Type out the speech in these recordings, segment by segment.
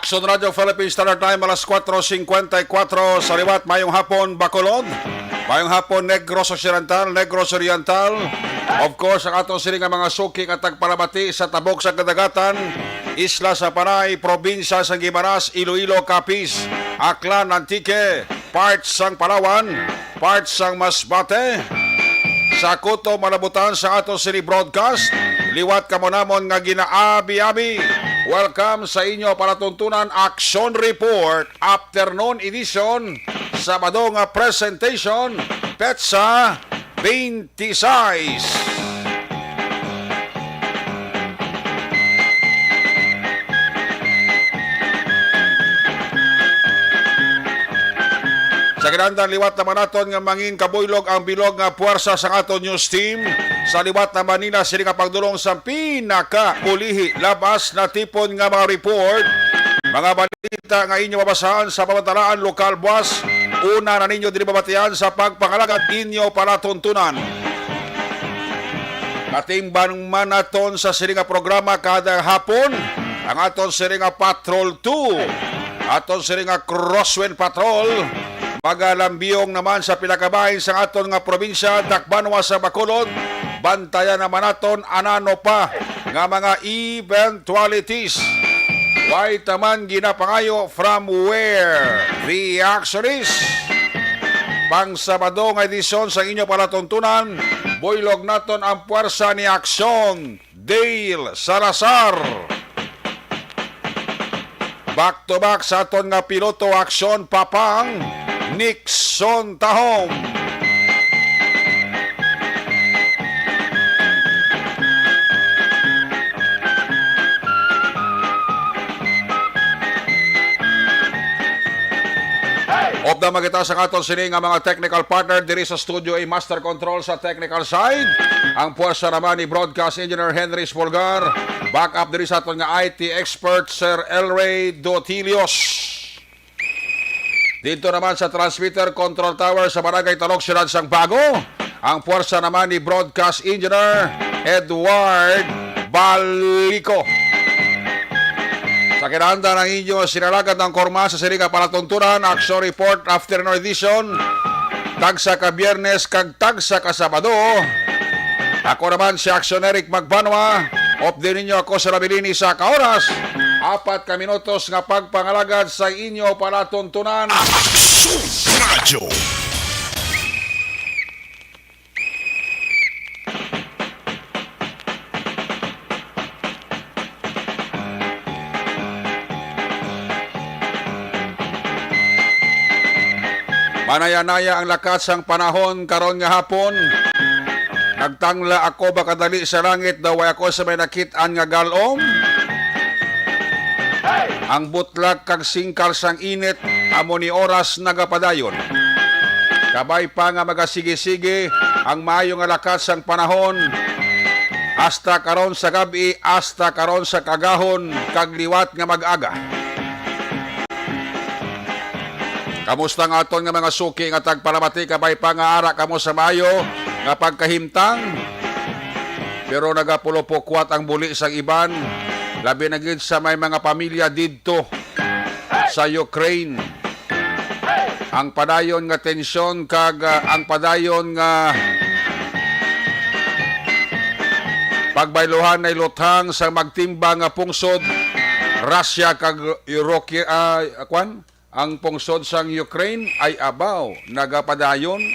Action Radio Philippines Standard Time alas 4:54 sa liwat mayong hapon Bacolod, mayong hapon Negros Occidental, Negros Oriental. Of course, ang atong siling mga suki at tagpalabati sa tabok sa kadagatan, isla sa Panay, probinsya sa Guimaras, Iloilo, Capiz, Aklan, Antique, parts sang Palawan, parts sang Masbate, sa Kuto, Malabutan sa atong siling broadcast. Liwat ka mo namon nga ginaabi-abi. Welcome sa inyo para tuntunan Action Report Afternoon Edition, Sabado nga presentation, Petsa 26. Sa kinandang liwat naman naton nga mangin kabuylog ang bilog nga puwersa sa aton news team. Sa liwat na Manila, sila kapagdulong sa pinaka-ulihi labas na tipon nga mga report. Mga balita nga inyo mabasahan sa pamataraan lokal buwas. Una na ninyo dinibabatian sa pagpangalagat inyo para tuntunan. Katimbang man naton sa silinga programa kada hapon, ang aton silinga Patrol 2, aton silinga Crosswind Patrol, magalambiyong naman sa pinakabahin sa aton nga probinsya, Dakbanwa sa Bacolod. Bantayan naman naton anano pa nga mga eventualities. Why taman ginapangayo from where the action is. Pang Sabado nga edisyon sa inyo para tuntunan, buylog naton ang puwersa ni Aksyon Dale Salazar. Back to back sa aton nga piloto Aksyon Papang Nixon Tahom. Of na magita sa katon sini nga mga technical partner diri sa studio ay master control sa technical side. Ang puwersa naman ni broadcast engineer Henry Spolgar. Back up diri sa aton nga IT expert Sir Elray Dotilios. Dito naman sa transmitter control tower sa Barangay Talok, Sirad sang Bago, ang puwersa naman ni broadcast engineer Edward Balico. Sa kinahanda ng inyo sinalagad ng korma sa siliga para tuntunan, Action Report Afternoon Edition, tagsa ka Biyernes kag tagsa ka Sabado. Ako naman si Action Eric Magbanwa. Op din ninyo ako sa Rabilini sa kaoras. 4 ka minutos nga pagpangalagad sa inyo para tuntunan. Action Radio. Manaya-naya ang lakas sang panahon karon nga hapon. Nagtangla ako bakadali sa langit daw ay ako sa may nakit-an nga galom. Ang butlak kag singkal sang init amo ni oras nagapadayon. Kabay pa nga magasige-sige ang maayo nga lakas sang panahon. Hasta karon sa gabi, hasta karon sa kagahon kag liwat nga mag-aga. Kamusta nga aton nga mga suki nga tagpalamati, kabay pa nga ara kamo sa mayo nga pagkahimtang. Pero nagapulopokwat ang buli sang iban, labi na gid sa may mga pamilya didto sa Ukraine. Ang padayon nga tensyon kag ang padayon nga pagbayluhan na luthang sa magtimbang nga pungsod Russia kag Europe ang pungsod sang Ukraine ay abaw nagapadayon.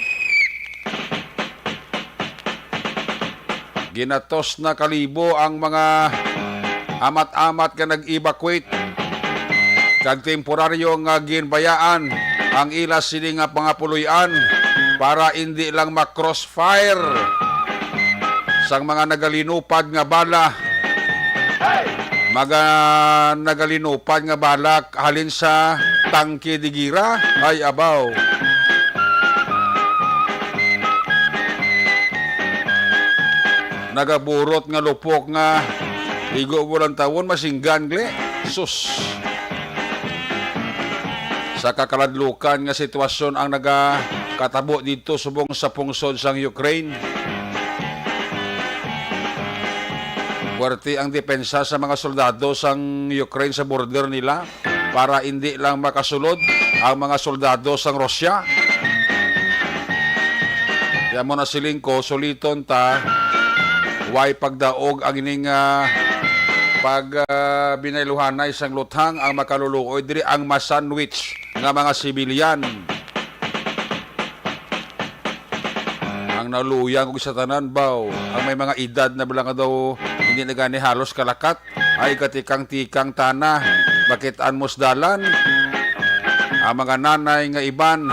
Ginatos na kalibo ang mga amat-amat nga nag-evacuate kag temporaryo nga ginbayaan ang ilas sini nga pangapuluyan para hindi lang ma-crossfire sang mga nagalinupad nga bala. Nagalinupad nga balak halin sa tangke di gira ay abaw. Nagaburot nga lupok nga igo bulan tawon masinggan gle. Sus. Sa kakaladlukan nga sitwasyon ang nagakatabo dito subong sa pungsod sang Ukraine. Puwerte ang depensa sa mga soldado sang Ukraine sa border nila. para hindi lang makasulod ang mga soldado sang Rusya. Kaya mo na siling ko, suliton ta, way pagdaog ang ining binailuhanay sang luthang ang makaluluoy diri ang masandwich nga mga sibilyan. Ang naluyang og sa tanan baw, ang may mga edad na bilang daw hindi na gani halos kalakat, ay katikang-tikang tana, bakitaan musdalan. Ang mga nanay nga iban,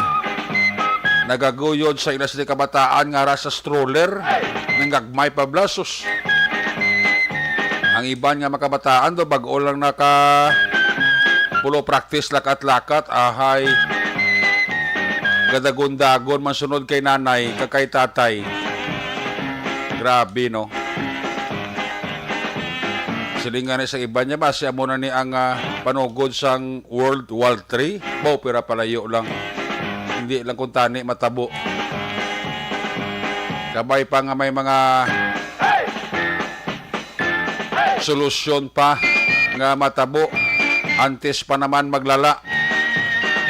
nagaguyod sa ilas di kabataan nga ra sa stroller, nanggagmay pablasos. Ang iban nga makabataan do bag-o lang naka pulo practice lakat-lakat, ahay gadagon-dagon man sunod kay nanay kakay tatay. Grabe no. Silingan sa iba niya ba siya muna ni ang panugod sang World War III. Bo pira palayo lang. Hindi lang kung tani matabo. Kabay pa nga may mga solusyon pa nga matabo antes pa naman maglala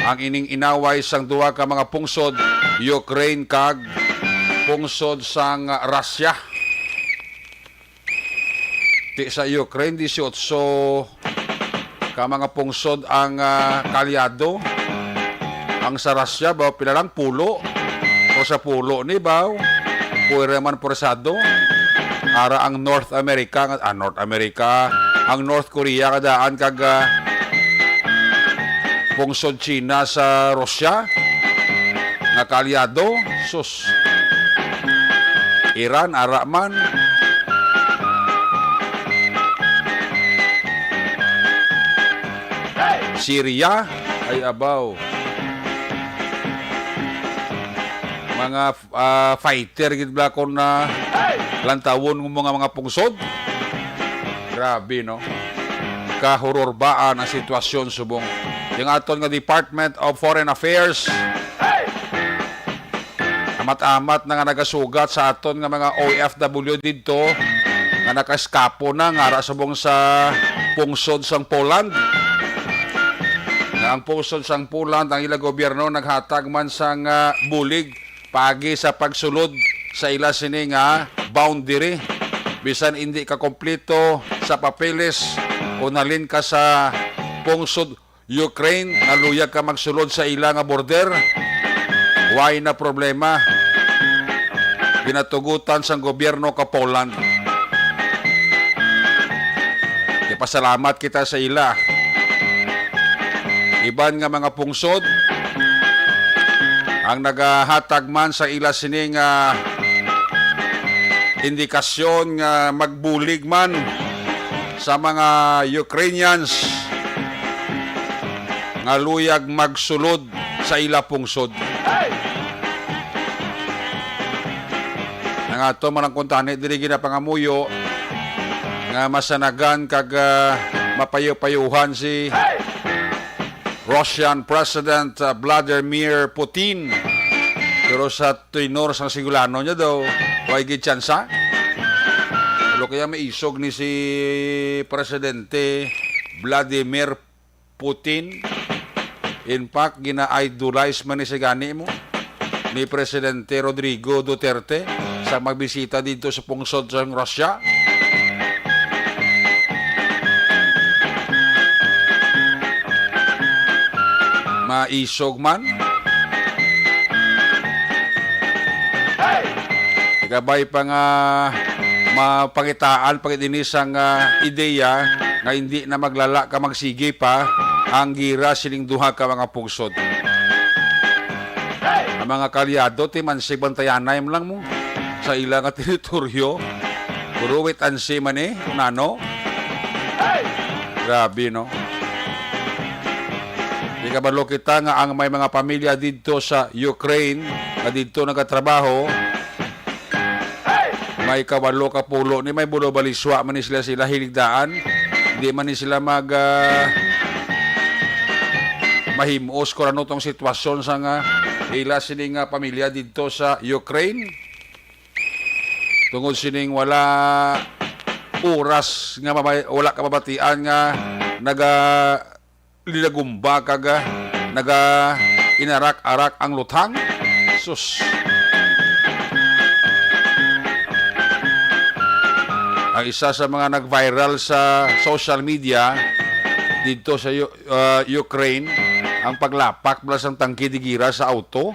ang ining inaway sang duwa ka mga pungsod, Ukraine kag pungsod sang Russia. Ti sa Ukraine 18 ka mga pungsod ang kalyado. Ang sa Russia ba pila lang pulo o sa pulo ni baw puwera man porsado. Ara ang North America, ang North Korea kadaan kag pungsod China sa Russia nga kalyado. Sus, Iran ara man. Syria ay abaw mga fighter gid bla kon na lantawon ng mga pungsod. Grabe no, kahurorbaan ang sitwasyon subong. Yung aton nga Department of Foreign Affairs amat-amat na nga nagasugat sa aton nga mga OFW dito nga nakaskapo na nga ra subong sa pungsod sang Poland. Nga ang pungsod sang Poland ang ilang gobyerno naghatag man sang bulig pagi sa pagsulod sa ila sini nga boundary. Bisan hindi ka kompleto sa papeles o nalin ka sa pungsod Ukraine, naluyag ka magsulod sa ila nga border, why na problema? Pinatugutan sang gobyerno ka Poland. Ipasalamat kita sa ila. Iban nga mga pungsod ang nagahatag man sa ila sining indikasyon nga magbulig man sa mga Ukrainians nga luyag magsulod sa ila pungsod. Nga to man ang kuntani diri ginapangamuyo nga masanagan kag mapayo-payuhan si Russian President Vladimir Putin. Pero sa tenor sang sigulano niya daw, way gid tsansa. Pero kaya may isog ni si Presidente Vladimir Putin. In fact, gina-idolize man ni si gani mo ni Presidente Rodrigo Duterte sa magbisita dito sa pungsod sa Russia. Maisog man. Ikabay pa nga mapangitaan pagdinis ang ideya nga hindi na maglala ka magsige pa ang gira sining duha ka mga pungsod. Ang mga kalyado ti man si bantayanay lang mo sa ilang teritoryo. Puro wait and see man nano. Grabe no. Di kabalo kita nga ang may mga pamilya dito sa Ukraine na dito nagatrabaho. May kabalo kapulo ni may bulo baliswa man ni sila hiligdaan. Di man ni sila mahimos kung ano tong sitwasyon sa nga ila sining pamilya dito sa Ukraine. Tungod sining wala oras nga wala kababatian nga linagumba kaga naga inarak-arak ang lutang. Sus. Ang isa sa mga nag-viral sa social media dito sa Ukraine, ang paglapak bala sang tangki di gira sa auto.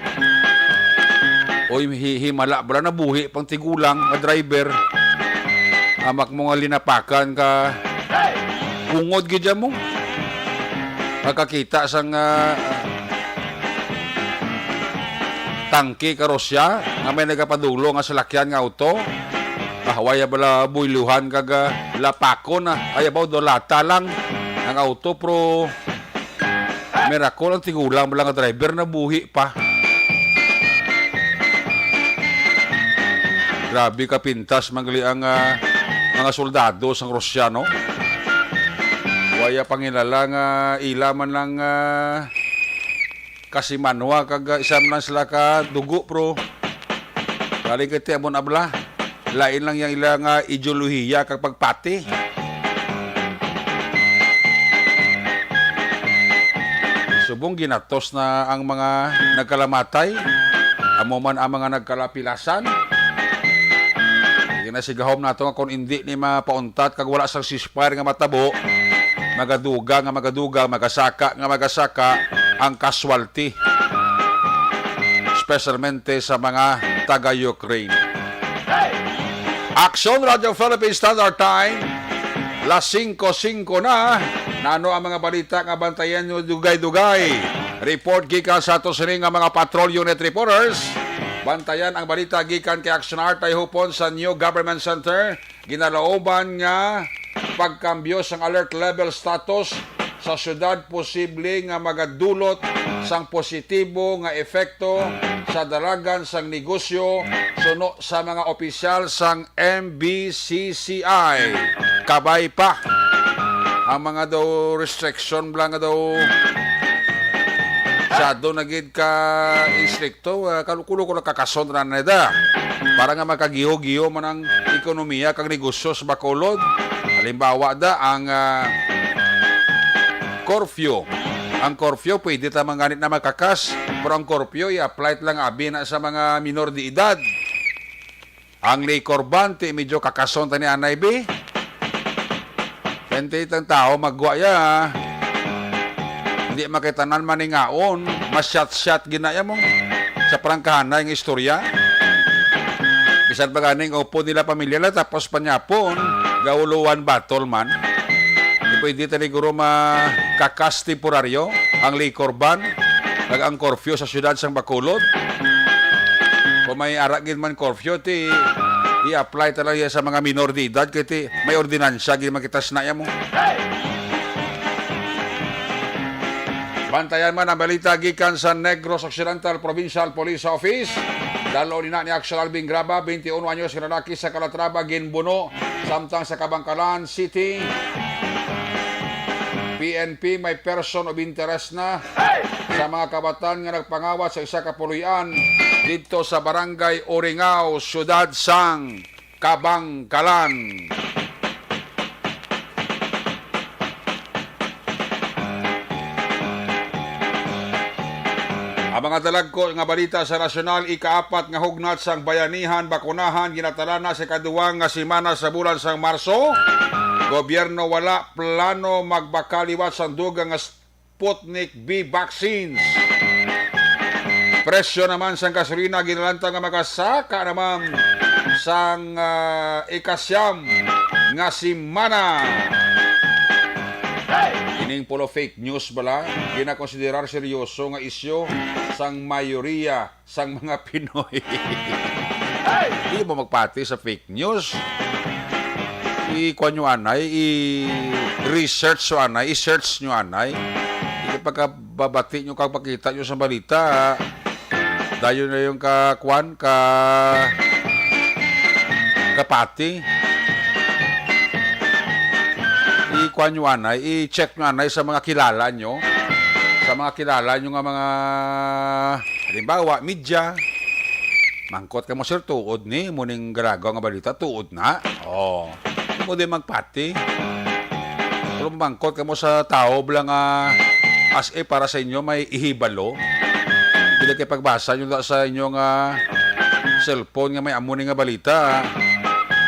O himala bala na buhi pang tigulang nga driver. Amak mo nga linapakan ka bungod gidya mo. Makakita sang tangki karosya nga may nagapadulo nga salakyan nga auto. Waya bala buyluhan kaga lapako na ayabaw do lata lang ang auto pro miracle ang tigulang bala nga driver na buhi pa. Grabe ka pintas mangli ang mga soldado sang Rusyano. Waya pangilala nga ilaman lang kasi manwa kag isam lang sila ka dugo pro. Galing kiti amon abla. Lain lang yang ilang ideolohiya kag pagpati. Subong ginatos na ang mga nagkalamatay. Amo man ang mga nagkalapilasan. Ginasigahom nato nga kung hindi ni mapauntat kag wala sang ceasefire nga matabo, magaduga, magasaka ang casualty. Especialmente sa mga taga-Ukraine. Action Radio Philippines Standard Time. Las 5:05 na. Nano ang mga balita nga bantayan nyo dugay-dugay. Report gikan sa ato sini nga mga patrol unit reporters. Bantayan ang balita gikan kay Action Art ay hupon sa New Government Center. Ginalooban nga pagkambyo sang alert level status sa syudad, posible nga magadulot sang positibo nga epekto sa dalagan sang negosyo suno sa mga opisyal sang MBCCI. Kabay pa ang mga daw restriction blang daw sa do nagid ka instrikto kalukulo ko nakakason ra neda para nga makagiho-giho man ang ekonomiya kag negosyo sa Bacolod. Halimbawa da ang curfew. Ang curfew pwede tamang ganit na makakas, pero ang curfew i-apply lang abi na sa mga minor de edad. Ang liquor ban ti medyo kakason tani anay be. Pente itang tao magwa ya. Hindi makitanan maningaon, mas-shot ginaya mo sa prangkahan yung istorya. Bisan pa ganing upo nila pamilya la tapos panyapon, gauluan battle man. Pwede taliguro makakas temporaryo ang liquor ban kag ang curfew sa syudad sang Bacolod. Kung may aragin man curfew ti i-apply talaga sa mga minor de edad kiti may ordinansya gid makitas na mo. Bantayan man ang balita gikan sa Negros Occidental Provincial Police Office. Dalo ni Action Albing Graba, 21 anyos lalaki sa Calatrava, ginbuno samtang sa Kabangkalan City. PNP may person of interest na sa mga kabataan nga nagpangawat sa isa ka puluyan dito sa Barangay Oringao, Syudad sang Kabangkalan. Ang mga dalagko nga balita sa nasyonal, ikaapat nga hugnat sang bayanihan, bakunahan, ginatala na sa kaduwang nga simana sa bulan sang Marso. Gobyerno wala plano magbakaliwat sang dugang nga Sputnik V vaccines. Presyo naman sang gasolina ginalanta nga makasaka naman sang ikasyam nga simana. Ining polo fake news bala, ginakonsiderar seryoso nga isyo sang mayoriya sang mga Pinoy. Hindi mo magpati sa fake news. I-kuha nyo anay, i-research nyo anay, i-search nyo anay. Pagkababati nyo, kakpakita nyo sa balita, dayo na yung kakwan, kapati. I-kuha nyo anay, i-check nyo anay sa mga kilala nyo. Sa mga kilala nyo nga mga, halimbawa, media. Mangkot ka mo, sir, tuod ni, muning garagaw nga balita, tuod na. Mo din magpati. Kung mangkot ka mo sa tao, bilang As para sa inyo may ihibalo. Dili kay pagbasa nyo sa inyong cellphone nga may amuni nga balita.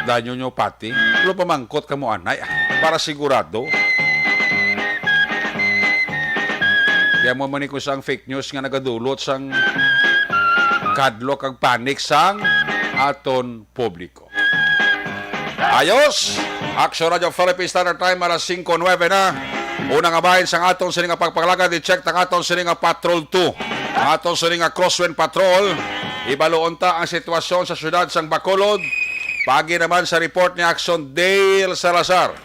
Danyo nyo pati. Pero pamangkot ka mo anay. Para sigurado. Kaya mo manikos ang fake news nga nagadulot sang kadlo kag panik sang aton publiko. Ayos! Action Radio Philippine Standard Time alas 5:09 na. Una nga bahin sang aton sining nga pagpanglaga di-check tang aton sining nga Patrol 2. Ang aton sining nga Crosswind Patrol. Ibaloon ta ang sitwasyon sa syudad sang Bacolod. Pagi naman sa report ni Action Dale Salazar.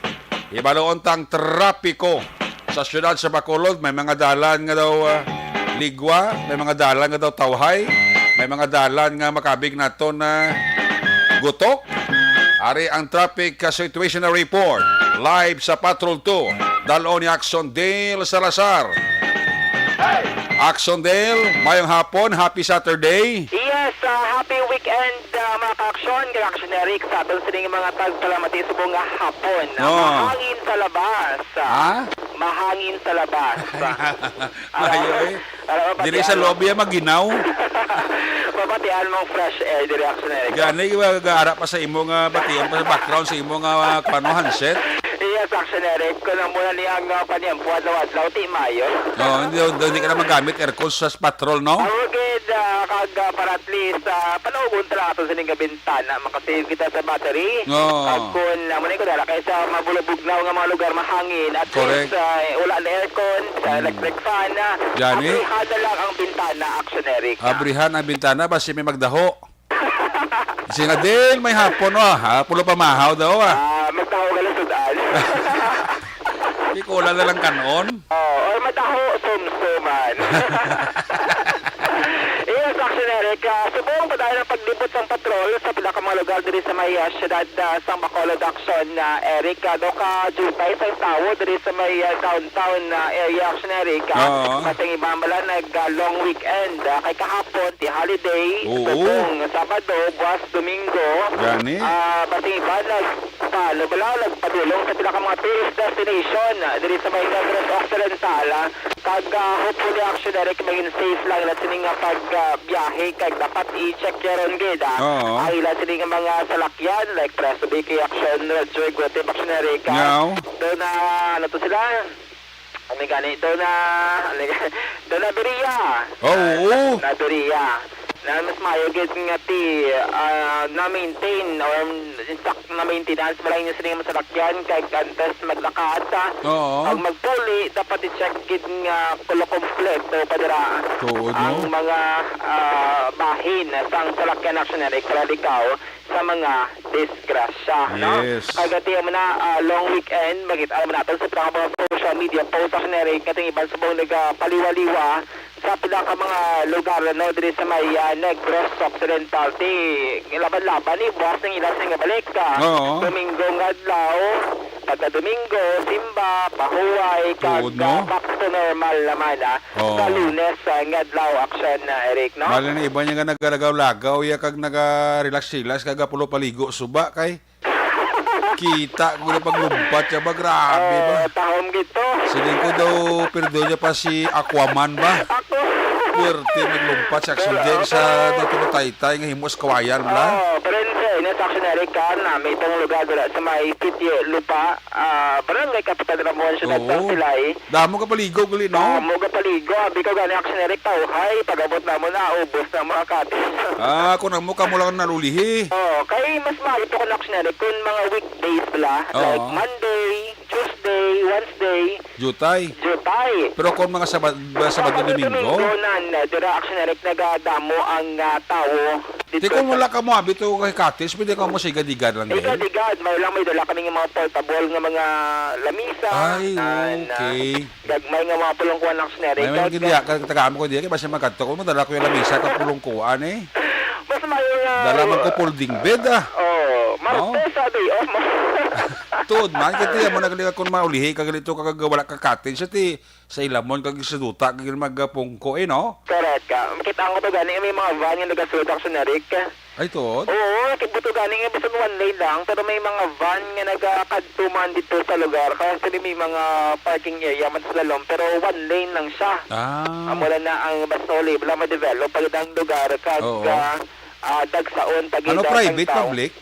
Ibaloon ta ang trapiko sa syudad sa Bacolod. May mga dalan nga daw ligwa, may mga dalan nga daw tawhay, may mga dalan nga makabig nato na gutok. Ari ang traffic situational report live sa Patrol 2. Dalo ni Action Dale Salazar. Action Dale, mayong hapon, happy Saturday. Yes, happy weekend mga ka-aksyon. Kaya-action Eric, sa atin sining mga tagpalamati sa bunga hapon. Mahangin sa labas. Mahangin sa labas. Mayo eh. Dili sa lobby maginaw. Mabatian mong fresh air, di Action Eric. Gani, gaara pa sa imong batian pa sa background sa imong handset. Yes, Action Eric. Kung lang muna niyang panyampuan lawas-law, ti Mayo. Hindi ka na magamit aircon sa patrol, no? Awagid, para at least, panaugon talaga ito sa ning bintana. Makasave kita sa battery. Kung muna ko dala, kaysa mabulabugnaw nga mga lugar mahangin. At correct. least, wala na aircon, sa electric fan. Jani? Abrihada lang ang bintana, Action Eric. Abrihan ang bintana, basi may magdaho. Kasi nga din, may hapon, pulo pa mahaw daw, Magtaho ka lang sudan. Di ko na lang kanon. Or mataho, sumsuman. Yes, Action Eric. Subong pa tayo ng paglibot ng patrol sa pinakamang lugar diri sa may syudad sa Bacolod, Action Eric. Do ka jutay sa tawo diri sa may downtown area, Action Eric. Kasing iba mala nag-long weekend. Kay kahapon, di holiday. Subong Sabado, buwas Domingo. Gani? Kasing iba nagpalabalalag padulong sa pinakamang tourist destination diri sa may Negros Occidental. Kag hopefully, Action Eric, maging safe lang na sining pagbiyahe kag dapat i-check yaron gid. Ay la sining mga salakyan like Presto BK Action Joy Guate Action Eric. Do na ano to sila? Ano gani do na Beria. Na Beria. Na mas mayo gid nga ti na-maintain or na maintenance wala niya sining masalakyan kay antes maglakad pag magpuli dapat i-check gid nga kulo kompleto padara ang mga bahin sang salakyan, Action Eric para likaw sa mga disgrasya. Yes. Kagati mo na long weekend magit-alam natin sa mga social media post, Action Eric, kating iban subong nagpaliwaliwa sa pinaka mga lugar diri sa may Negros Occidental. Laban-laban ni buwas ng ilas nga balik Domingo nga adlaw, pagka Domingo, simba, pahuway, kag back to normal naman sa Lunes nga adlaw, Action Eric, no? Mali na iba niya nga nagalagaw-lagaw, kag naga-relax-relax, kag pulo paligo, suba kay kita ko na paglumpat siya ba? Grabe ba? Tahom gito. Siling ko daw, perdo niya pa si Aquaman ba? Puwerte maglumpat sa Action Dale sa Taytay nga himos kawayan lang. Pero sa Action Eric may itong lugar sa may Pitye Lupa, barangay Kapitan Ramon, syudad sa Silay. Damo ka paligo gali, no? Damo ka paligo. Abi ko gani Action Eric tawhay, pag-abot na mo na, ubos na mga katis. Kung ang mukha mo lang nalulihi. Kay mas mahal po ko na Action Eric kung mga weekdays pala, like Monday, Tuesday, Wednesday, Jutay. Pero kung mga Sabado Domingo dira Action Eric nagadamo ang tao. Di kung wala ka mo abito kay Katis, pwede ka mo sigadigan lang din. Sigadigan, may dala kaming mga portable nga mga lamisa. Ay, okay. Gagmay nga mga pulongkuan ng Action Eric. May mga tagaan mo ko diyan, basta magkadto ko mo, dala ko yung lamisa ka pulongkuan eh. Mas mayo nga. Dala man ko folding bed Martes, day off mo. Tuod man kiti mo nagali kun maulihi kagalito kagawala ka cottage sa ilamon kag sa duta kag magpungko no. Correct ka. Makita ko to gani may mga van yung nagasulod action Eric. Ay tuod. Oo, kibuto gani nga bisan one lane lang pero may mga van nga nagakadtuman dito sa lugar. Kaya actually may mga parking area man sa lalom pero one lane lang siya. Amula na ang Basoli, wala ma-develop pag ang lugar kag Oo. dagsaon tagida. Ano private public?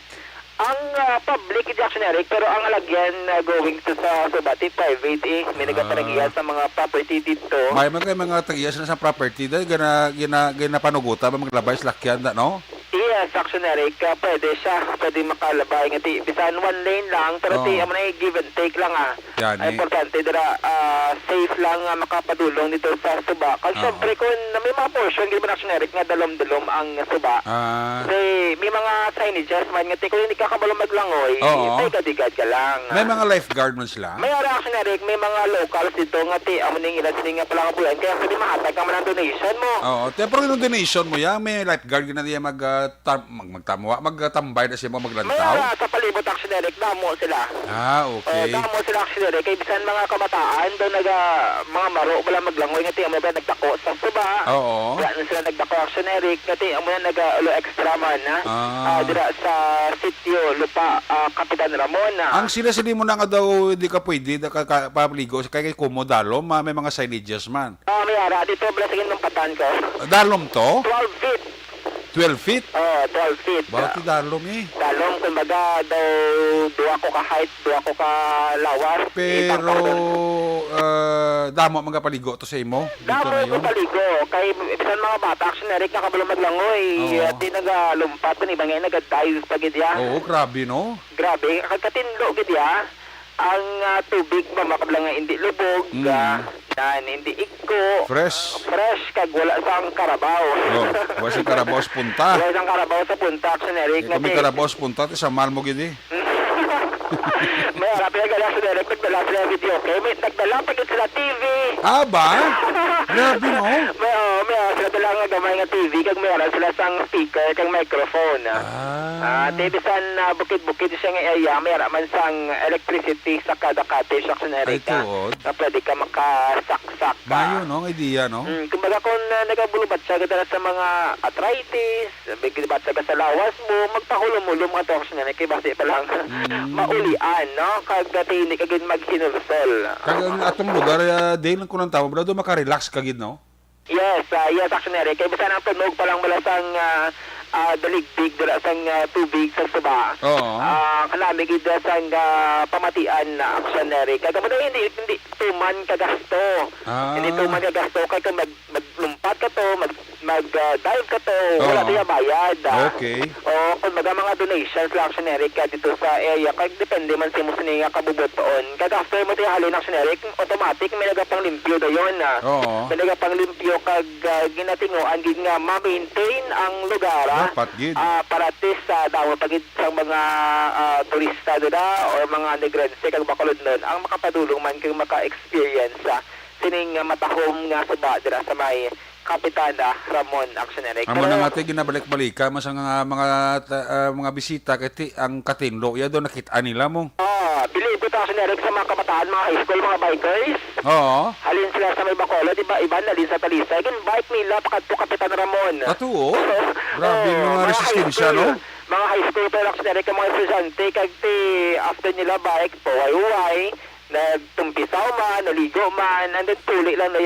Ang public is action Eric, pero ang alagyan going to sa Subati private may nagapanagiyan sa mga property dito. May mga tagias na sa property dahil gina panuguta ba maglabay sa lakyan da no? Yes, action Eric, pwede siya. Pwede makalabay. Ngati, bisan one lane lang, pero Oo. amo na give and take lang Yan, Ay, importante, dira, safe lang makapadulong dito sa suba. Kasi Oo. syempre, kung may mga portion, gano'n action Eric, nga dalom-dalom ang suba. Kasi may mga signages man, ngati, kung hindi ka kabalong maglangoy, Oo. digad-digad ka lang. May mga lifeguard man sila. May action Eric, may mga locals dito, ngati, amo ning ilan sining palang bulan, kaya pwede mahatag ka man ang donation mo. Oo, pero yung donation mo ya, may lifeguard na diya magtambay na siya May maglantaw. sa palibot action Eric, damo sila. Okay. Damo sila actually, kay bisan mga kabataan daw mga maro wala maglangoy ngati amo ba nagdako sa suba. Oo. Wala na sila nagdako actioneric ngati amo na ulo extra man dira sa sitio lupa Kapitan Ramon. Ang sila mo na nga daw hindi ka pwede papligo kay kumo dalom, may mga signages man. May ara dito bala sa ng patan ko. Dalom to? 12 feet. 12 feet? 12 feet. Bakit dalom Dalom kumbaga daw duwa ko ka height, duwa ko ka lawas. Pero damo mga paligo to sa imo dito Damo na ko yun. paligo. Kay bisan mga bata, action Eric, nakabalo maglangoy. Oo. Di nagalumpat, ni bangay nagadive pa gidya. Oo, grabe no. Grabe, katinlo gidya. Ang tubig ba makabala nga hindi lubog, hindi igko. Fresh. Fresh, kag wala sang karabaw. Wala si Karabos punta. Wala sang karabaw sa punta, action Eric. Kami Karabos punta sa Malmo gidi. May harap yung gala sa Eric, nagdala sila video. Okay, may nagdala pa gid sila TV. Ba? Grabe no. May sila dala nga gamay nga TV, kag may harap sila sang speaker, kag microphone. Bisan bukid-bukid siya nga area, may harap man sang electricity sa kada cottage action Eric. Ay, tuod. Na pwede ka makasaksak ka. Mayo no, idea no. Kumbaga kung nagabulubat siya ganda sa mga arthritis, bigilibat siya sa lawas mo, magpahulong-hulong mga toxin na kay base pa lang maulian, no? Kag tinik agad maghinursol. Kag ang atong lugar day lang ko ng tao, do maka-relax kagid no. Yes, yes, actually, kay bisan ang tunog pa lang mula sang daligdig dira sang tubig sa suba. Oo. Kanami gid sang pamatian na actionary. Kaya mo hindi tuman kagasto. Hindi tuman kagasto kay kung maglumpat ka to, mag-dive ka to, wala tayo bayad. Okay. O kung mga donations lang actionary ka dito sa area, kaya depende man sa mo sininga kabubuton. Kagasto mo tayo halin actionary, automatic may nagapang limpyo dayon. Oo. May nagapang limpyo kag ginatinguan gid nga ma-maintain ang lugar. Dapat gid. Paratis sa daw pagid sa mga turista dira or mga negrense kag bakulod nun ang makapadulong man kag maka-experience sining matahom nga suba dira sa may Kapitana Ramon Actionary. Amo na nga tayo ginabalik-balika mas ang mga bisita kay ang Katinlo ya do nakita nila mo. Believe ko Actionary sa mga kabataan, mga high school, mga bikers. Oo. Halin sila sa may Bacolod, iba halin sa Talisay. Kung bike nila pakadto Kapitan Ramon. Atuo. Grabe mga resistensya no. Mga high school pero Actionary ka mga estudyante kag after nila bike po way nagtumpisaw man, naligo man, and then tuli lang na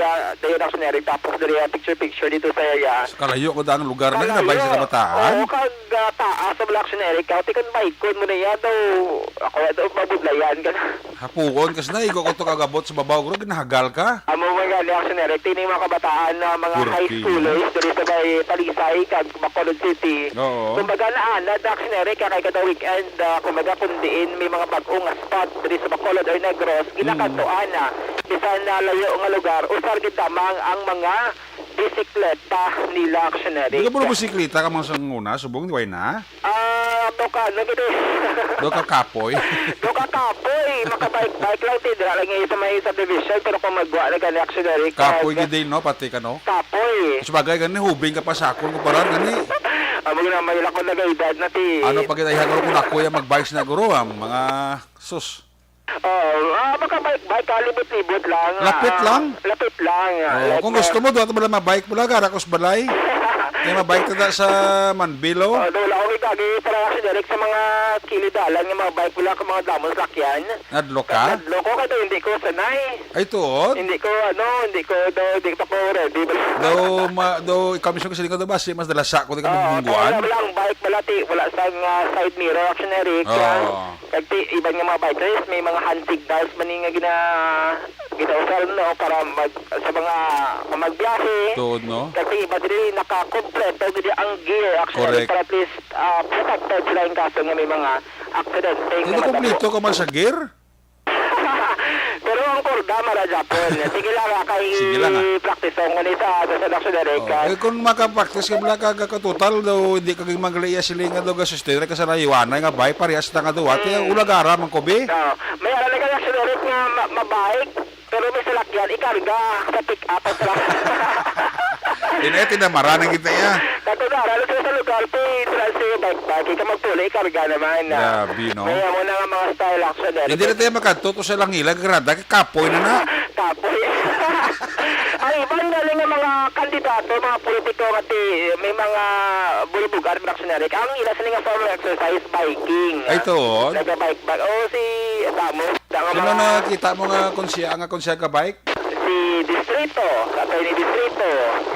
actionary tapos dali picture dito sa area. Kalayo ko daang lugar na ginabay sa kabataan. Oo, kag taas sa actionary ka, tikan maikon mo na yan daw, ako daw mabudlayan ka na. Hapuon kasi na igo ko to kagabot sa babaw ko ginahagal ka. Amo mga gali actionary, tining mga kabataan na mga high schoolers dali sa may Talisay kag Bacolod City. Oo. Kumbaga na actionary ka kay kada weekend, kumbaga kundiin may mga bag-ong spot dali sa Bacolod or Negros ginakatuan na bisan na layo nga lugar usar gid damang ang mga bisikleta nila actionary. Di ka puro bisikleta ka mga sanguna, subong di na? Doka, nagiti. Do ka kapoy. Doka kapoy, makabike lang tidra lang ngayon sa may subdivision pero kung magwa na gani actionary. Kapoy gid no, pati ka no? Kapoy. Sabagay gani hubing ka pa sakon ko parar gani. Amo na may lakon na edad na ti. Ano pagit ay haguro ko na kuya mag-bikes na guro ang mga sus. Makabike-bike ka, libot-libot lang. Lapit lang? Lapit lang. Oh, kung gusto mo, doon mo mabike mo lang, garakos balay. Kaya mabike tada sa Manbilo. Doon ako itagi para si Derek sa mga kilidalan, yung mga bike wala ka mga damon sakyan. Nadlo ka? Loko ka daw, hindi ko sanay. Ay, tuod. Hindi ko pa ko ready. Daw, ikaw mismo kasi ko daw ba, mas dalasa ko di ka Wala mabungguan. lang, bike malati, wala sa side mirror, action Eric. Oo. Kagti, ibang nga mga bikers, may mga hand signals man nga ginausal, no, para sa mga magbiyahe. Tuod, no? Kasi iba din nakakompleto din ang gear actually Correct. para at least protected sila yung kaso nga may mga accident. Hindi na kumplito ka man sa gear. Pero ang korda mara Japon. Sige lang kay Sige lang, practice ang ganito sa Dr. Derek. Oh. Kung makapractice ka mula ka total daw, hindi ka magliya sila nga daw ka sustain ka sa naiwanay nga bay, parehas na nga daw. Ate, ulagara man ko be. May alam ka Dr. Derek nga mabike, pero may salakyan, ikarga sa pick-up at Ineti na maranang kita ya. Katulad, sila sa lugar, trans yung bike-bike, ika magpuli, ikarga naman. Grabe, no? Kaya mo na nga mga style action Derek. Hindi na tayo makatuto sa lang ilang grada, kapoy na na. Tapoy. Ay, ibang galing ng mga kandidato, mga politiko at may mga bulubugan, reactionary. Ang ila sa nga form exercise, biking. Ay, tuod. Nagka-bike-bike. O, si Damo. Sino nakita mo nga konsiya ka bike? Si Distrito. Katay ni Distrito.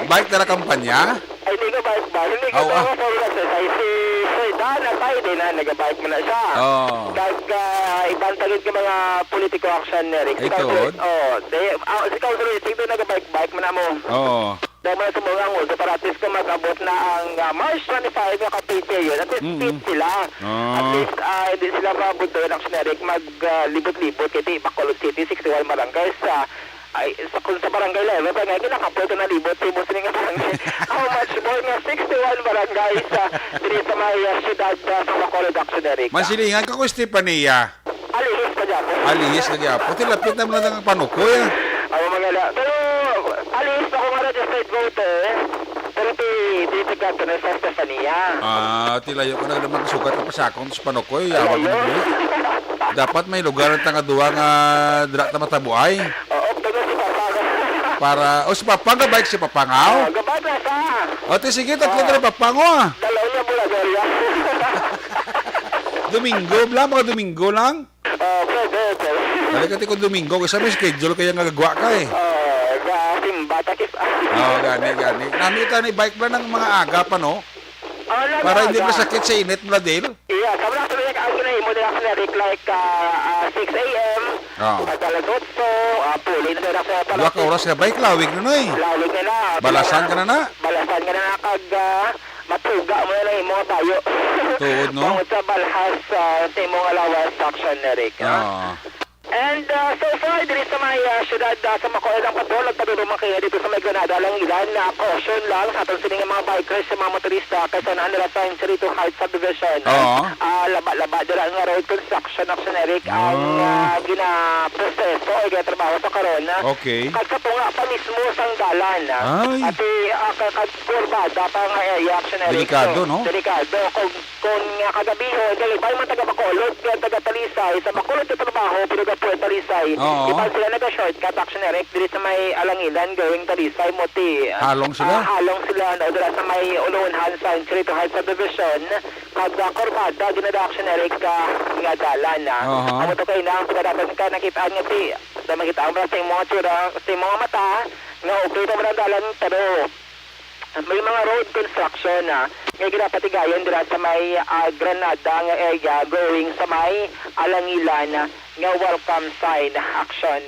Bike na kampanya? Ay, hindi ko bike-bike. Hindi ko tama form exercise. Si Dan at tayo din na nag-bike mo na siya. Oo. Ibang tagid ka mga politiko action, Eric. Ay, tuod? Si Councilor Itig doon nag-bike-bike mo na mo. Oo. Dahil mga sumurang ulo, para at least kung mag-abot na ang March 25 yung kapit yun, at least fit sila. At least hindi sila mabuto ng generic mag-libot-libot kasi Bacolod City, 61 barangays kung sa barangay level, pa nga kinakaputo na libot si Muslim nga barangay. How much more nga 61 barangays dito sa may syudad sa Bacolod generic. Mansilingan ka ko, Estefania. Alihis pa dyan. Alihis lagi apo. Tilapit na mo lang ang panukoy. Pero alihis ako nga registered voter. Pero dito ka ito na sa Estefania. Tilayo ko na naman kasugat ka pa sa akong sa panukoy. Yawag mo mo. Dapat may lugar ang tangaduwa nga drat na matabuay. Oo, taga si Papaga. Para, si Papang, gabike si Papangaw. Gabay na sa. Sige, tatlo na rin Papango Dalaw niya Bulagaria. Domingo, mga Domingo lang. Pwede. Balik ko Domingo, kasi may schedule kaya nga gagawa ka eh. Simba, takip. Gani. Namita na bike ba ng mga aga pa, no? Para hindi masakit sa init mo, Dale. Yeah, kami na sabi ang kinahimo nila sa Eric like 6 a.m. At alas 8, puli na sila sa Dua ka oras ka bike, lawig na eh. Lawig na na. Balasan ka na na. Balasan ka na na kag matuga mo na lang yung mga tayo. Tuod, no? Tungod sa balhas sa imong alawas section, Eric. And so far, dito sa may syudad sa Macoelang Patrol, nagpadulong kayo dito sa may Granada lang ilan na caution lang sa atong sining mga bikers sa mga motorista kasi naan nila sa Cerrito Heights Subdivision. Laba dira nga road construction action, Eric, ang gina-proseso o gina-trabaho sa karon. Okay. Kagsa nga pa mismo sang dalan. Ay. At kagkurbada pa nga area action, Eric. Delikado, no? Delikado. Kung kagabihon, dahil ba yung mga taga-Bacolod, taga-Talisay, sa Bacolod na trabaho, pero po Talisay. Ibang sila nag-shortcut action, Eric, dito sa may Alangilan, going Talisay, Moti. Halong sila? Halong sila, no, dito sa may Ulunhan, sa Cerrito Heights Subdivision, kagkurbada, ginada action, Eric, nga dalan. Ang ito kayo na, ang pagkatapos ka, nakitaan nga makitaan mo sa mga tsura, sa mga mata, nga okay ito mo ng dalan, pero may mga road construction nga ginapatigayon dira sa may Granada nga area going sa may Alangilan nga welcome sign action.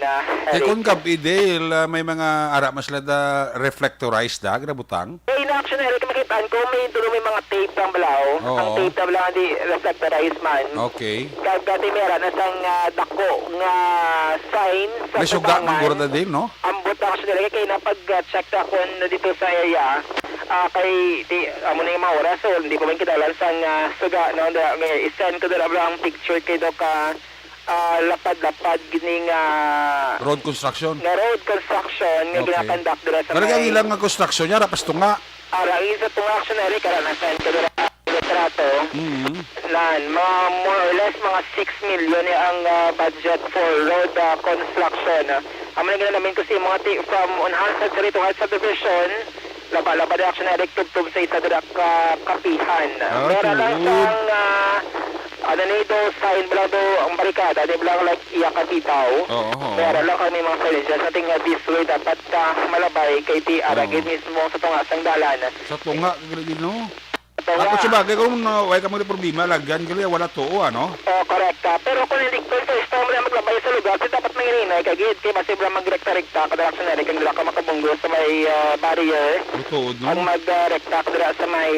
Kung gabi, Dale, may mga ara mas da reflectorized da, grabutang? In action, Eric, makitaan ko, may mga tape ng balaw. Ang tape ng balaw, di reflectorized man. Okay. Kagati meron na sang dako nga sign sa May suga ng gurda, Dale, no? Ambot action, Eric, kaya napag-check ako dito sa area. Amo na yung mga oras, so hindi ko man kidalan sang suga, no? I-send ko dala ang picture kay do ka lapad-lapad gining Road construction. nga road construction nga ginakandak dira sa Talagang ilang nga construction niya, rapas tunga. Arang isa tong action, Eric, na send ko dira kontrato. Nan, mga more or less mga 6 million ang budget for road construction. Ang mga namin kasi mga from Unhansad sa rito sa subdivision, laba-laba na action na tugtog sa isa dira kapihan. Meron lang sang ano nito, sign mo lang ang barikada, di ba lang like iya kabitaw. Meron lang kami mga sign dyan sa tingin this way dapat malabay kay ti aragin mismo sa tungasang dalan. Sa tunga, no? Tunga. Ako sa bagay, kung way ka mga problema, lagyan, kaya wala to, ano? Correct. Pero kung hindi ko ito mo na maglabay sa lugar, kasi dapat mangirinay, kagid, kaya masibra magrekta-rekta, kadalasan na rin, kung nila ka makabunggo sa may barrier. Tuod, no? Ang magrekta kadala sa may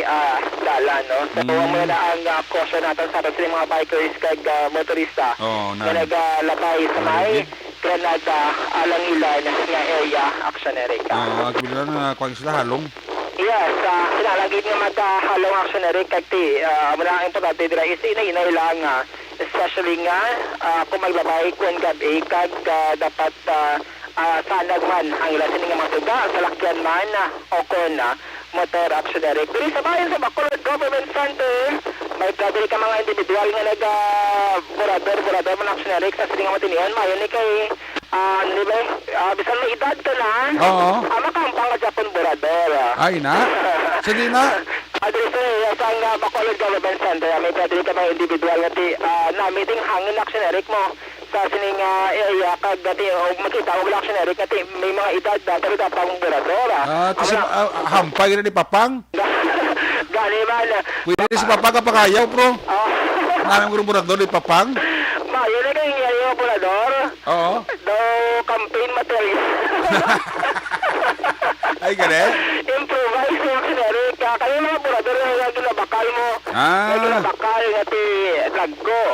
dalan, no? So, mo na ang caution natin sa atin sa mga bikers kag motorista. Na naglabay sa may Granada, Alangilan, nga area, actionary ka. Agbilan na kuwang sila halong. Yes, sinalagid nga maghalong actionary kagti muna ang importante dira is inay lang especially nga kung maglabay kung gabi kag dapat sanag man ang ilan sining mga tuga salakyan man o kon motor actionary. Diri sa bayan sa Bacolod Government Center may diri ka mga individual nga burador man actionary sa sining mga tinion mayon ni kay di ba? Bisan may edad ka na. Makampang ka Japon burador. Ay na? Sige na. Adres sa Bacolod Government Center, may pwede ka mga individual na meeting hangin actionary mo sa sining area kag dati makita og actionary kati may mga edad pero dapat burador. Hampay na ni Papang? Gani man. Pwede si Papang kapakayaw, bro. Namin ko burador ni Papang. Yun na kayong yayo burador. Oo. Do campaign material. Ay, gano'n? Improvise yung actionary. Kaya mga burador na ginabakal mo. Ginabakal nga ti laggo.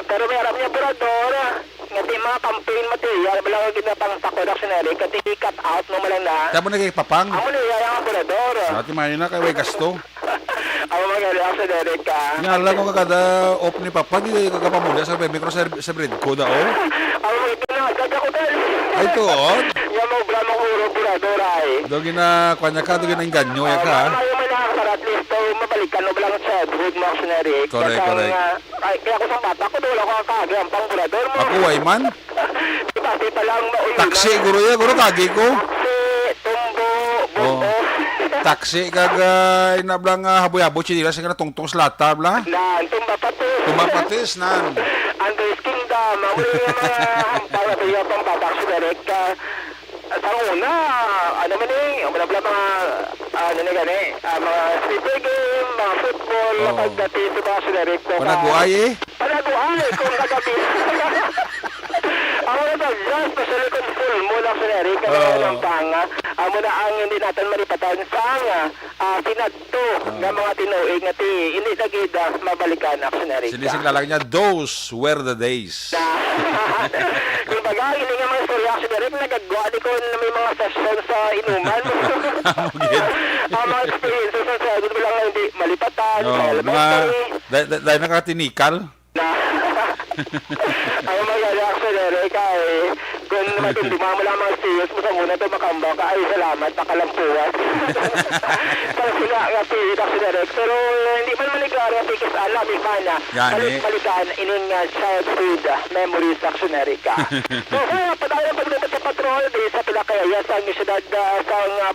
Pero may harap niya burador. Nga ti mga campaign material. Balang ginapang takod actionary. Kati cut out mo malang na. Tama na kay Papang? Amo na yaya nga burador. Ati mayo na kay way gasto. Amo mga actionary ka. Nyala ko kakada op ni Papa. Di kagapamuda sa mikro sa bread ko da, oh. Amo mga ginagagya ko dahil. Ay, tuod? Yan mo bala mo uro burador ay. Dogi na, kanya ka, dogi na inganyo, ya ka. Ayaw mo na at least mabalikan mo lang sa good mo actionary. Correct. Kaya ako sa bata ko, wala ko kagay ang pang burador mo. Ako, ay man. Pati pa lang maulunan. Taksi, guro ya, guro kagi ko. Taksi, tumbo, buto. Taksi, kaga, inablang haboy-habo, chinila, sa kana tungtong slata, bla. Nan, tumbapatis. Tumapatis, nan. Andres Kingdom, uli nga mga hampang na tayo pang bata actionary. Sa una, ano man mga mga sleeper game, mga football, pagdati sa mga actionary ko. Panaguay eh. Panaguay, kung kagabi. Ako na ba, especially kung full mo na actionary, kaya ng panga, amo na ang hindi natin maripatan sa pinagto ng mga tinuig na hindi nagid mabalikan actionary. Sinisig lalang niya, those were the days. Kung baga, hindi nga mga story actionary, nagagawa ko na may mga session sa inuman. Ang mga experiences sa sagot mo lang hindi malipatan, dahil nakatinikal. Ang mga reactionary ka kung matindi mo lang mga serious mo sa muna ito makambang ka, ay salamat, nakalampuan. Kasi nga serious actionary. Pero hindi man maligaro, because alam, ikana, malikan, ining childhood memories actionary ka. So, patayo na paglubat sa patrol, di sa Pilakaya, sa syudad sa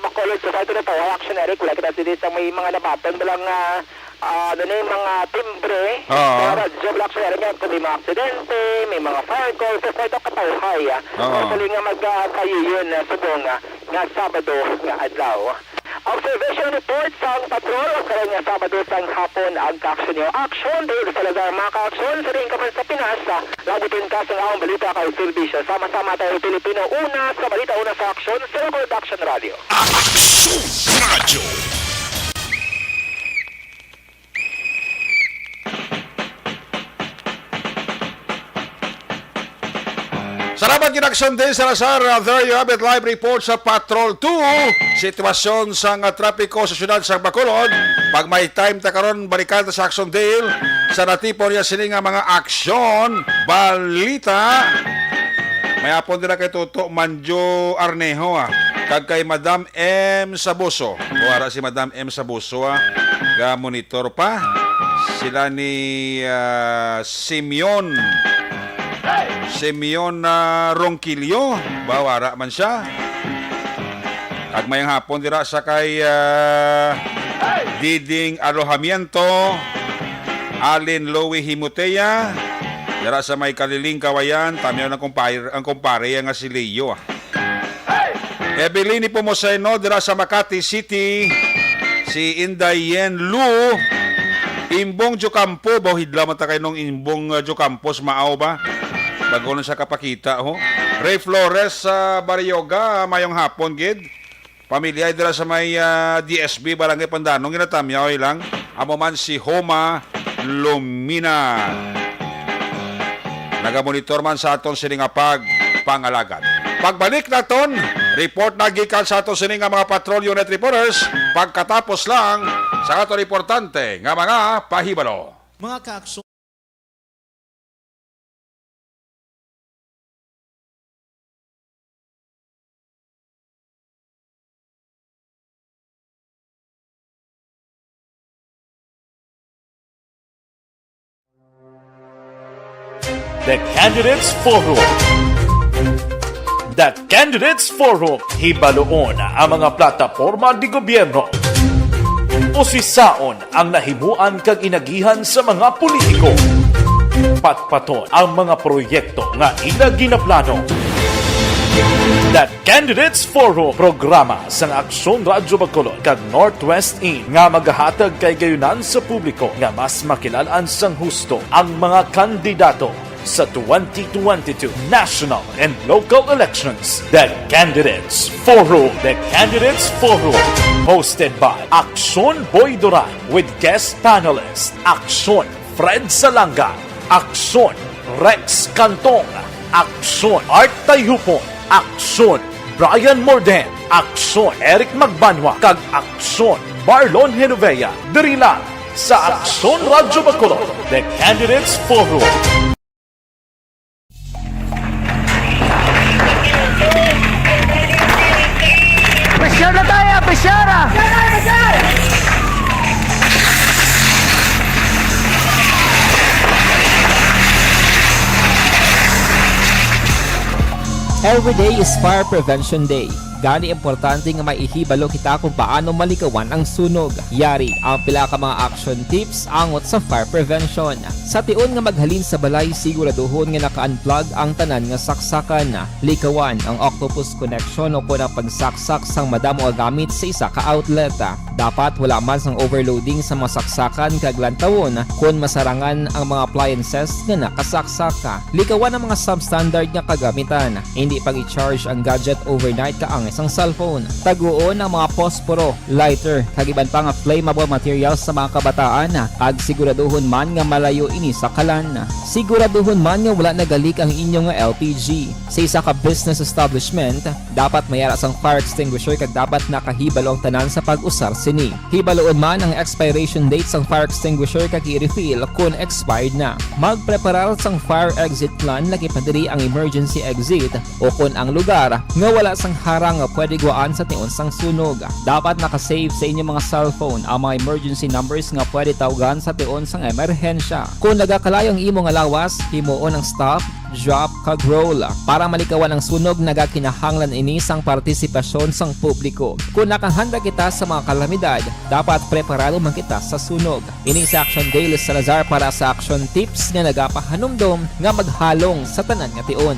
Bacolod, sa ito na tayo, actionary, kula kita dito sa may mga nabaton, balang mga timbre, para job actionary nga, kung may mga aksidente, may mga fire calls, sa ito katawhay. Actually nga magkayo yun, subong nga Sabado nga adlaw. Observation report sa patrol, kaya nga Sabado sang hapon ang ka-action nyo. Action, dahil sa lagar mga ka-action, sa rin ka man sa Pinas, lagutin ka sa ngawang balita kay Silvisio. Sama-sama tayo Pilipino, una sa balita, una sa action, sa Record Action Radio. Action Radio. Salamat Ginaksyon din Salazar. There you have it, live report sa Patrol 2. Sitwasyon sa trapiko sa syudad sa Bacolod. Pag may time ta karon balikan ta sa Action Dale. Sa natipon niya sini nga mga aksyon, balita. May apon din na kay Toto Manjo Arnejo kag kay Madam M. Sabuso. Buwara si Madam M. Sabuso ga monitor pa. Sila ni Simeon Ronquillo, bawara man siya. At mayang hapon dira sa kay Diding Alojamiento, Alin Louie Himutea, dira sa may Kaliling Kawayan, tamiyo ng kumpare nga si Leo. Evelyn Pomoseno dira sa Makati City, si Indayen Lu, Imbong Jocampo, bawhidla man ta kay nung Imbong Jocampos maaw ba? Bago na siya kapakita ho. Ray Flores sa Baryoga, mayong hapon gid. Pamilya dira sa may DSB Barangay Pandanong ginatamyaw lang. Amo man si Homa Lumina. Nagamonitor man sa aton sini nga pangalagad. Pagbalik naton, report na gikan sa aton sini nga mga patrol unit reporters pagkatapos lang sa aton importante nga mga pahibalo. Mga kaakso. The Candidates Forum. The Candidates Forum, hibaloon ang mga plataporma di gobyerno. Usisaon ang nahimuan kag inagihan sa mga politiko. Patpaton ang mga proyekto nga ila ginaplano. The Candidates Forum, programa sang Aksyon Radyo Bacolod kag Northwest In nga magahatag kay gayunan sa publiko nga mas makilalaan sang husto ang mga kandidato sa 2022 national and local elections. The Candidates Forum. The Candidates Forum, hosted by Aksyon Boy Duran with guest panelists Aksyon Fred Salanga, Aksyon Rex Cantong, Aksyon Art Tayhupon, Aksyon Brian Morden, Aksyon Eric Magbanwa, kag Aksyon Marlon Genovea. Diri lang sa Aksyon Radyo Bacolod. The Candidates Forum. Presyara tayo! Presyara! Every day is Fire Prevention Day. Gani importante nga maihibalo kita kung paano malikawan ang sunog. Yari ang pila ka mga action tips angot sa fire prevention. Sa tion nga maghalin sa balay, siguraduhon nga naka-unplug ang tanan nga saksakan. Likawan ang octopus connection o kung ang pagsaksak sang madamo gamit sa isa ka outlet. Dapat wala man sang overloading sa mga saksakan kag lantawon kung masarangan ang mga appliances nga nakasaksaka. Likawan ang mga substandard nga kagamitan. Hindi pag i-charge ang gadget overnight kaang isang cellphone. Taguon ang mga posporo, lighter, kag iban pa nga flammable materials sa mga kabataan. Ag siguraduhon man nga malayo ini sa kalan. Siguraduhon man nga wala nagalik ang inyong LPG. Sa isa ka business establishment, dapat mayara sang fire extinguisher kag dapat nakahibalo ang tanan sa pag-usar sini. Hibaloon man ang expiration date sang fire extinguisher kag i-refill kung expired na. Magpreparar sang fire exit plan lagi pa diri ang emergency exit o kung ang lugar nga wala sang harang nga pwede guaan sa tion sang sunog. Dapat nakasave sa inyong mga cellphone ang mga emergency numbers nga pwede tawagan sa tion sang emerhensya. Kung nagakalayo ang imong lawas, himuon ang stop, drop, kag roll. Para malikawan ang sunog, nagakinahanglan ini sang partisipasyon sang publiko. Kung nakahanda kita sa mga kalamidad, dapat preparado man kita sa sunog. Ini sa Action Daily Salazar para sa action tips nga nagapahanumdom nga maghalong sa tanan nga tion.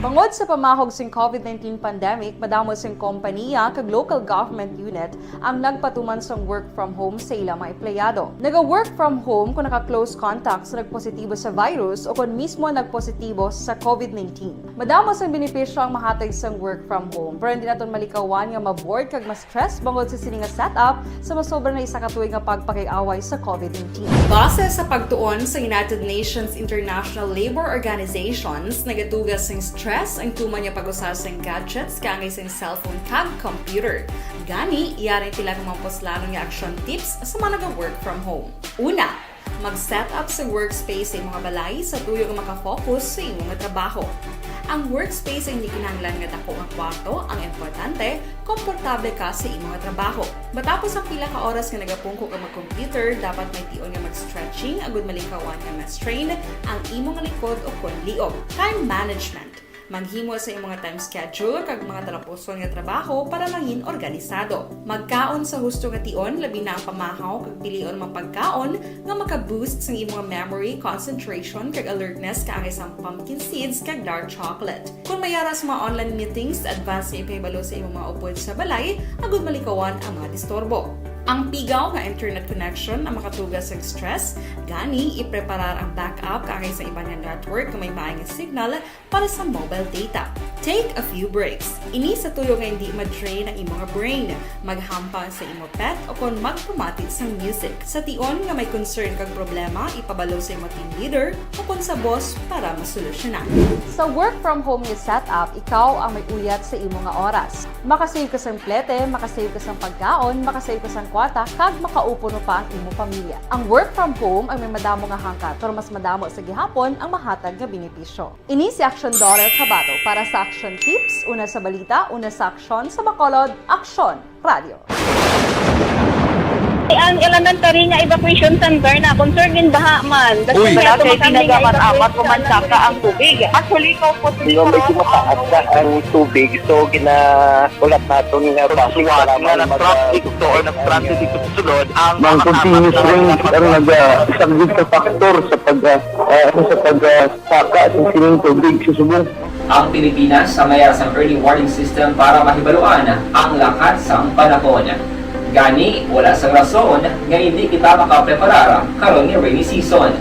Bangod sa pamahog sing COVID-19 pandemic, madamo sing kompanya kag local government unit ang nagpatuman sang work from home sa ilang mga empleyado. Naga-work from home kung naka-close contact sa nagpositibo sa virus o kung mismo nagpositibo sa COVID-19. Madamo sang benepisyo ang mahatag sang work from home, pero hindi naton malikawan nga ma-bored kag ma-stress bangod sa sini nga setup sa masobra na isa ka tuig nga pagpakiaway sa COVID-19. Base sa pagtuon sa United Nations International Labor Organizations, nagatugas sing stress ang tuman niya pag-usar sa gadgets kangay sa cellphone kag computer. Gani, iyarin tila ng mga poslano nga action tips sa mga nag-work from home. Una, Mag-set up sa workspace sa imong balay sa tuyo nga makafocus sa imong nga trabaho. Ang workspace ay hindi kinahanglan nga dako nga kwarto, ang importante, komportable ka sa imong nga trabaho. Matapos ang pila ka oras nga nagapungko ka mag-computer, dapat may tion nga mag-stretching agud malikawan nga ma-strain ang imong likod o kon liog. Time management. Maghimo sa imong time schedule kag mga talapuson nga trabaho para mangin organisado. Magkaon sa husto nga tion, labi na ang pamahaw kag pilion mang pagkaon nga maka-boost sa imong memory, concentration kag alertness kaangay sang pumpkin seeds kag dark chocolate. Kung mayara sa mga online meetings, advance nga ipahibalo sa imong mga upod sa balay, agud malikawan ang mga disturbo. Ang pigaw nga internet connection ang makatugas sa stress, gani ipreparar ang backup kaangay sa ibang network kung may maayong signal para sa mobile data. Take a few breaks. Ini sa tuyo nga hindi ma-drain ang imong brain. Maghampang sa imong pet o kung magpumatit sa music. Sa tion nga may concern kag problema, ipabalo sa imong team leader o kung sa boss para masolusyonan. Sa work from home nga setup, ikaw ang may uyat sa imong nga oras. Makasave ka sa plete, makasave ka sa pagkaon, makasave ka sa kwata, kag makaupo no pa ang imong pamilya. Ang work from home ay may madamo nga hangkat, pero mas madamo sa gihapon ang mahatag nga benepisyo. Ini si Action Daughter Cabato para sa Action Tips, una sa balita, una sa aksyon sa Bacolod, Action Radio. Ang elementary nga evacuation center na concern din baha man. Uy! Kaya pinagamat-amat kumansaka ang tubig. Actually, ikaw po Yung medyo mataas na ang tubig, so ginaulat natin nga passing para traffic to or nag-transit dito sa sulod ang mga continuous rain ang isang good na factor sa pagsaka at sining tubig sa subong. Ang Pilipinas sa mayroon sa early warning system para mahibaluan ang lakas sa panahon. Gani, wala sa rason nga hindi kita makapreparar karon ni rainy season.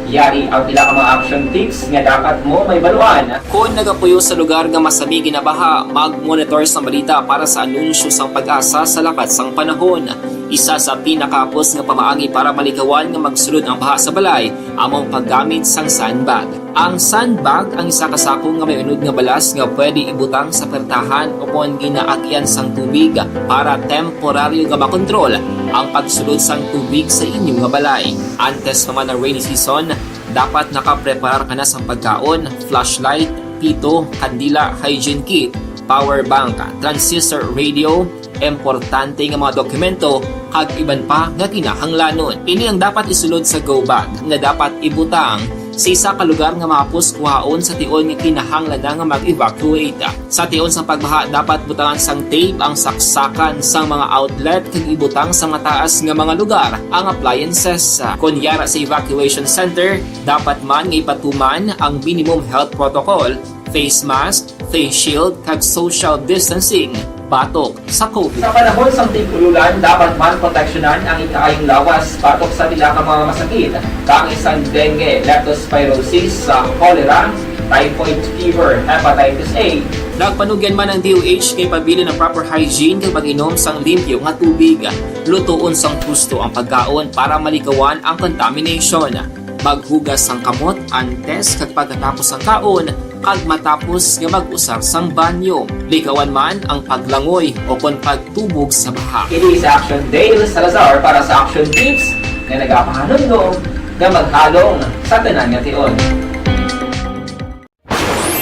Yari ang pila ka mga action tips nga dapat mo may baluan. Kung nagapuyo sa lugar nga masabi ginabaha, mag-monitor sa balita para sa anunsyo sang pag-asa sa lakat sang panahon. Isa sa pinakapos nga pamaagi para malikawan nga magsulod ang baha sa balay, among paggamit sang sandbag. Ang sandbag ang isa ka sako nga may unod nga balas nga pwede ibutang sa pertahan o kung ginaagyan sang tubig para temporaryo nga makontrol ang pagsulod sang tubig sa inyong nga balay. Antes naman ng rainy season, dapat nakapreparar ka na sa pagkaon, flashlight, pito, kandila, hygiene kit, power bank, transistor radio, importante nga mga dokumento, kag iban pa nga kinahanglanon. Ini ang dapat isulod sa go bag nga dapat ibutang sa isa ka lugar nga mapos kuhaon sa tion nga kinahanglan na nga mag-evacuate. Sa tion sa pagbaha, dapat butangan sang tape ang saksakan sa mga outlet kag ibutang sa mataas nga mga lugar ang appliances. Kunyara sa evacuation center, dapat man nga ipatuman ang minimum health protocol, face mask, face shield kag social distancing batok sa COVID. Sa panahon sa tigululan, dapat man proteksyonan ang ikaayong lawas batok sa pila ka mga masakit, kang isang dengue, leptospirosis, cholera, typhoid fever, hepatitis A. Nagpanugyan man ang DOH kay pabili ng proper hygiene kay pag-inom sang limpyo nga tubig. Lutuon sang gusto ang pagkaon para malikawan ang contamination. Maghugas sang kamot antes kag pagkatapos ang kaon kag matapos nga mag-usar sang banyo. Likawan man ang paglangoy o kon pagtubog sa baha. Kini sa Action Dale Salazar para sa Action Tips nga nagapahanundong nga maghalong sa tanan nga tion.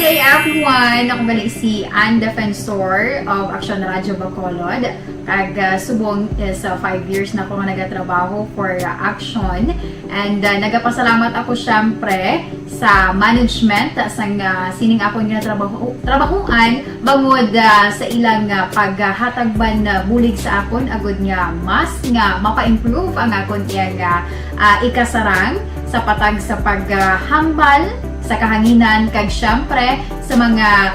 Good day everyone! Ako balik si Ann Defensor of Action Radio Bacolod. Kag subong is 5 years na ako nga nagatrabaho for Action. And nagapasalamat ako syempre sa management sang sining ako nga trabahuan bangod sa ilang paghatagban bulig sa akon agud nga mas nga mapa-improve ang akon iyang ikasarang sa patag sa paghambal sa kahanginan kag syempre sa mga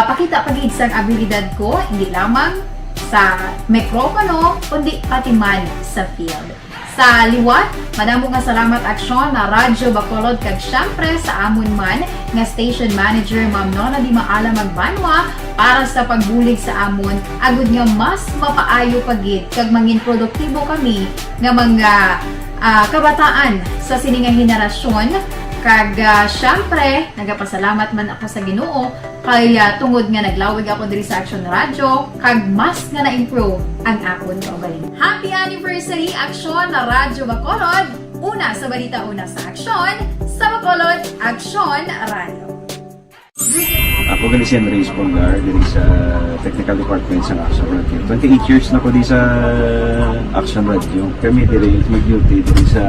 pakita pagid sang abilidad ko hindi lamang sa mikropono kundi pati man sa field. Sa liwat, madamo nga salamat Aksyon na Radyo Bacolod kag syempre sa amon man nga station manager Ma'am Nona Di Maala Magbanwa para sa pagbulig sa amon agud nga mas mapaayo pagid kag mangin produktibo kami nga mga kabataan sa sininga henerasyon. Kag syempre, nagapasalamat man ako sa Ginoo kay tungod nga naglawig ako diri sa Action Radio kag mas nga na-improve ang akon kaugalingon. Happy anniversary Action na Radyo Bacolod! Una sa balita, una sa aksyon, sa Bacolod, Aksyon Radio. Ako gali si Andres Polgar diri sa Technical Department sa Action Radio. 28 years na ko di sa Action Radio. Kami diri mag-duty diri sa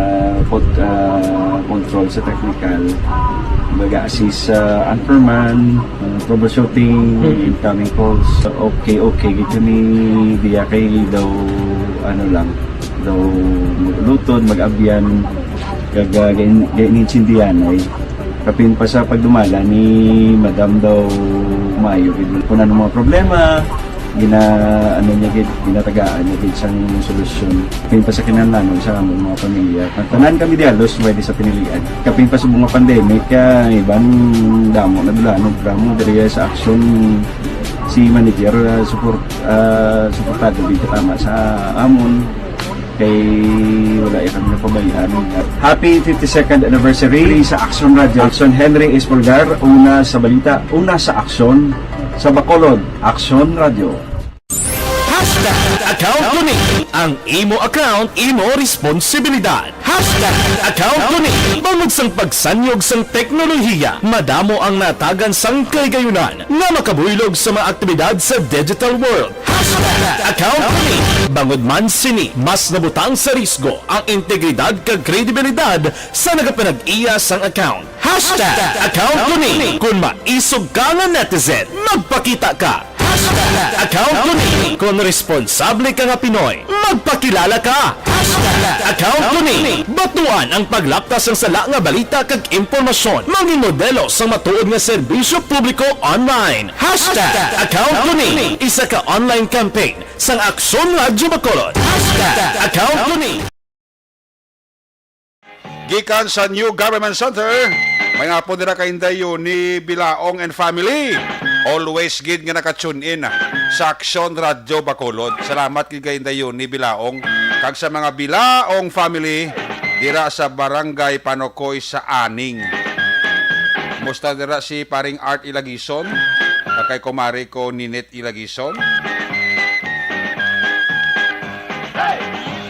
control sa technical. Mag-assist sa anchorman, troubleshooting, incoming calls. Okay, gito ni diya kay daw daw maglutod, mag-abyan, ganinsindihan ay kapin pa sa pagdumala ni Madam daw Mayo kung ano mga problema ginatagaan niya isang solusyon kapin pa sa kinahanglan sa among mga pamilya tanan kami dialos pwede sa pinilian kapin pa sa mga pandemic ibang damo na dulanog dramo diri sa action si manager suportado dito tama sa amon kay wala kami napabayaan. Happy 52nd anniversary sa Action Radio. Action Henry Espolgar, una sa balita, una sa aksyon, sa Bacolod, Action Radio. Account ko ni ang imo account, imo responsibilidad. Account ko ni bangod sang pagsanyog sang teknolohiya, madamo ang natagan sang kaygayunan nga makabuylog sa mga aktibidad sa digital world. Account ko ni bangod man sini mas nabutang sa risgo ang integridad kag kredibilidad sa nagapanag-iya sang account. Account ko ni kung maisog ka nga netizen, magpakita ka. Account ko ni kung responsable ka nga Pinoy, magpakilala ka. Account ko ni batuan ang paglaptas ng sala nga balita kag impormasyon, maging modelo sa matuod nga serbisyo publiko online. Account ko ni isa ka online campaign sang Aksyon Radyo Bacolod. Account ko ni Gikan sa New Government Center, may nga po nila kaindayo ni Bilaong and family. Always gid nga naka-tune in sa Aksyon Radio Bacolod. Salamat gid kaindayo ni Bilaong kag sa mga Bilaong family dira sa Barangay Panokoy sa Aning. Musta dira si paring Art Ilagison, kay kumari ko Ninit Ilagison.